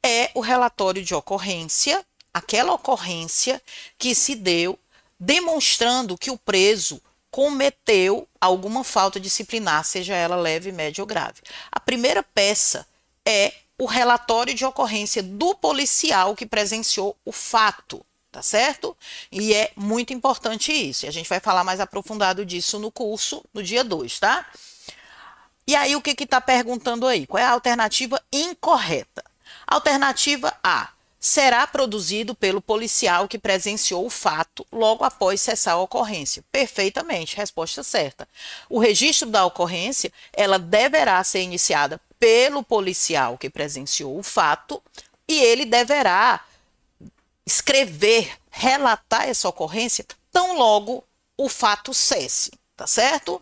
S3: É o relatório de ocorrência, aquela ocorrência que se deu demonstrando que o preso cometeu alguma falta disciplinar, seja ela leve, média ou grave. A primeira peça é o relatório de ocorrência do policial que presenciou o fato, tá certo? E é muito importante isso. E a gente vai falar mais aprofundado disso no curso, no dia 2, tá? E aí, o que está perguntando aí? Qual é a alternativa incorreta? Alternativa A. Será produzido pelo policial que presenciou o fato logo após cessar a ocorrência. Perfeitamente, resposta certa. O registro da ocorrência, ela deverá ser iniciada pelo policial que presenciou o fato e ele deverá escrever, relatar essa ocorrência tão logo o fato cesse, tá certo?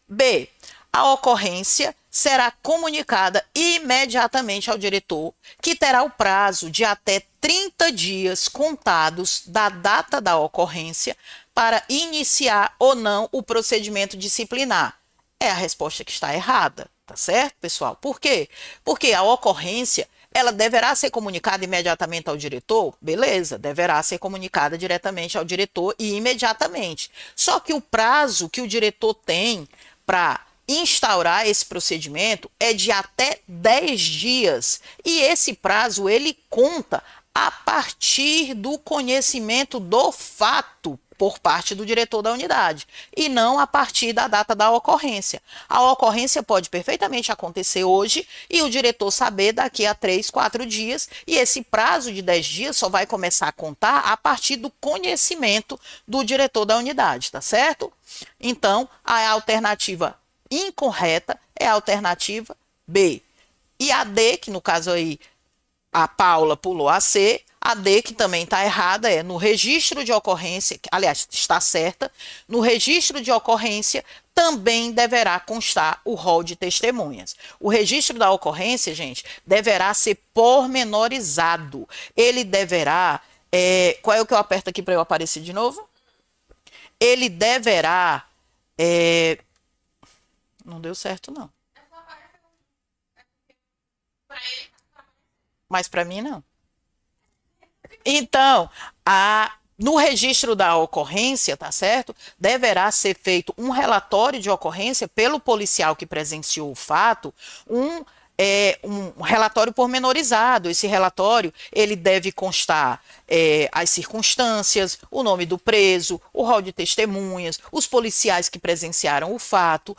S3: B. A ocorrência será comunicada imediatamente ao diretor, que terá o prazo de até 30 dias contados da data da ocorrência para iniciar ou não o procedimento disciplinar. É a resposta que está errada, tá certo, pessoal? Por quê? Porque a ocorrência, ela deverá ser comunicada imediatamente ao diretor? Beleza, deverá ser comunicada diretamente ao diretor e imediatamente. Só que o prazo que o diretor tem para instaurar esse procedimento é de até 10 dias. E esse prazo, ele conta a partir do conhecimento do fato por parte do diretor da unidade, e não a partir da data da ocorrência. A ocorrência pode perfeitamente acontecer hoje e o diretor saber daqui a 3, 4 dias, e esse prazo de 10 dias só vai começar a contar a partir do conhecimento do diretor da unidade, tá certo? Então, a alternativa incorreta é a alternativa B. E a D, que no caso aí a Paula pulou a C, a D, que também está errada, é no registro de ocorrência, aliás, está certa, no registro de ocorrência também deverá constar o rol de testemunhas. O registro da ocorrência, gente, deverá ser pormenorizado. Ele deverá, qual é o que eu aperto aqui para eu aparecer de novo? Ele deverá, não deu certo, não. Mas para mim, não. Então, no registro da ocorrência, tá certo? Deverá ser feito um relatório de ocorrência pelo policial que presenciou o fato,
S1: um relatório pormenorizado. Esse relatório ele deve constar as circunstâncias, o nome do preso, o rol de testemunhas, os policiais que presenciaram o fato,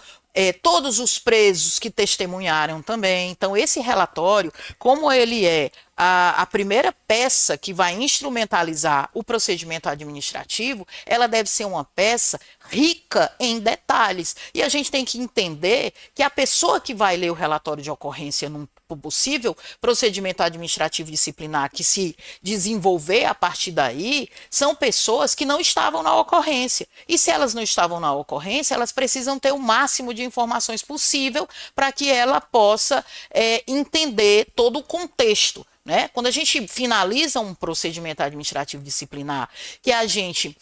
S1: todos os presos que testemunharam também. Então, esse relatório, como ele é a primeira peça que vai instrumentalizar o procedimento administrativo, ela deve ser uma peça rica em detalhes. E a gente tem que entender que a pessoa que vai ler o relatório de ocorrência num possível procedimento administrativo disciplinar que se desenvolver a partir daí, são pessoas que não estavam na ocorrência. E se elas não estavam na ocorrência, elas precisam ter o máximo de informações possível para que ela possa entender todo o contexto. Né? Quando a gente finaliza um procedimento administrativo disciplinar, que a gente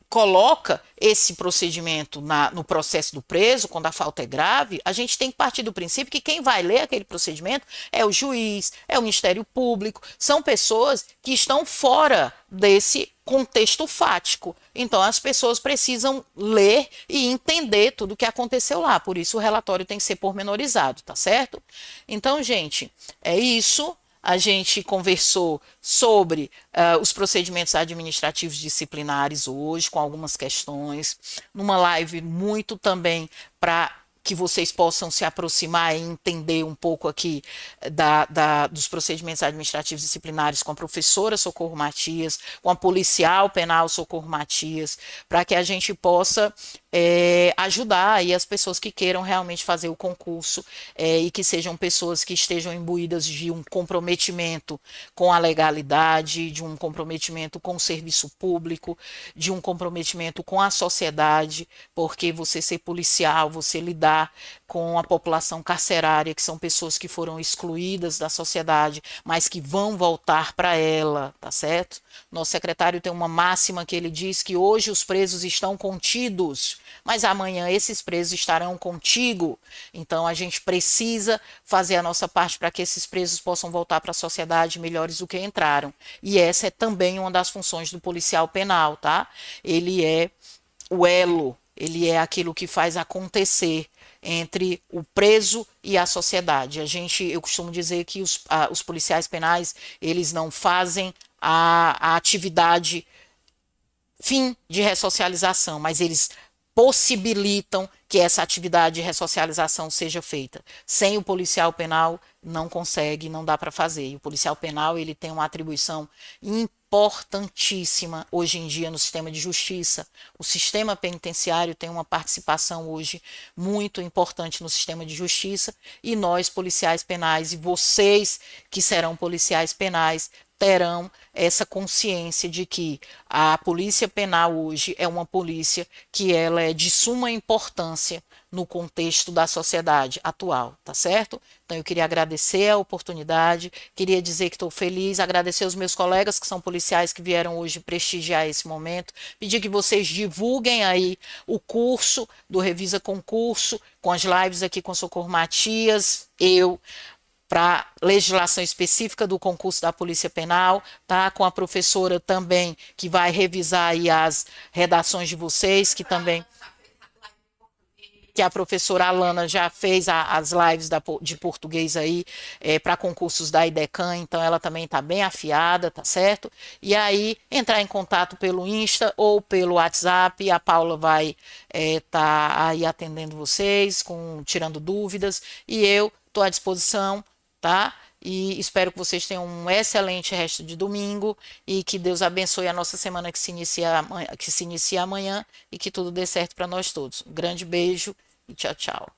S1: coloca esse procedimento no processo do preso, quando a falta é grave, a gente tem que partir do princípio que quem vai ler aquele procedimento é o juiz, é o Ministério Público, são pessoas que estão fora desse contexto fático. Então, as pessoas precisam ler e entender tudo o que aconteceu lá. Por isso, o relatório tem que ser pormenorizado, tá certo? Então, gente, é isso. A gente conversou sobre os procedimentos administrativos disciplinares hoje, com algumas questões, numa live muito também para que vocês possam se aproximar e entender um pouco aqui dos procedimentos administrativos disciplinares com a professora Socorro Matias, com a policial penal Socorro Matias, para que a gente possa ajudar aí as pessoas que queiram realmente fazer o concurso e que sejam pessoas que estejam imbuídas de um comprometimento com a legalidade, de um comprometimento com o serviço público, de um comprometimento com a sociedade, porque você ser policial, você lidar com a população carcerária, que são pessoas que foram excluídas da sociedade, mas que vão voltar para ela, tá certo? Nosso secretário tem uma máxima que ele diz que hoje os presos estão contidos, mas amanhã esses presos estarão contigo. Então a gente precisa fazer a nossa parte para que esses presos possam voltar para a sociedade melhores do que entraram. E essa é também uma das funções do policial penal, tá? Ele é o elo, ele é aquilo que faz acontecer entre o preso e a sociedade. Eu costumo dizer que os policiais penais, eles não fazem a atividade fim de ressocialização, mas eles possibilitam que essa atividade de ressocialização seja feita. Sem o policial penal, não consegue, não dá para fazer. E o policial penal, ele tem uma atribuição importantíssima hoje em dia no sistema de justiça. O sistema penitenciário tem uma participação hoje muito importante no sistema de justiça e nós, policiais penais, e vocês que serão policiais penais, terão essa consciência de que a polícia penal hoje é uma polícia que ela é de suma importância no contexto da sociedade atual, tá certo? Então eu queria agradecer a oportunidade, queria dizer que estou feliz, agradecer aos meus colegas que são policiais que vieram hoje prestigiar esse momento, pedir que vocês divulguem aí o curso do Revisa Concurso, com as lives aqui com Socorro Matias, para legislação específica do concurso da Polícia Penal, tá? Com a professora também, que vai revisar aí as redações de vocês, que a professora Alana já fez as lives de português aí para concursos da IDECAN, então ela também está bem afiada, tá certo? E aí, entrar em contato pelo Insta ou pelo WhatsApp, a Paula vai tá aí atendendo vocês, tirando dúvidas, e eu estou à disposição, tá? E espero que vocês tenham um excelente resto de domingo e que Deus abençoe a nossa semana que se inicia amanhã e que tudo dê certo para nós todos. Um grande beijo e tchau, tchau.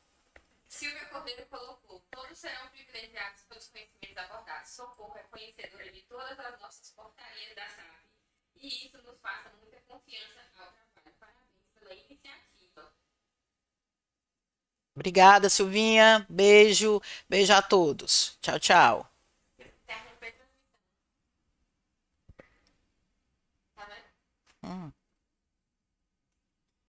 S2: Silvia Cordeiro colocou: todos serão privilegiados pelos conhecimentos abordados. Socorro é conhecedora de todas as nossas portarias da SAP e isso nos passa muita confiança ao trabalho. Parabéns pela iniciativa.
S1: Obrigada, Silvinha. Beijo a todos. Tchau, tchau.
S2: Tá vendo?
S1: Hum.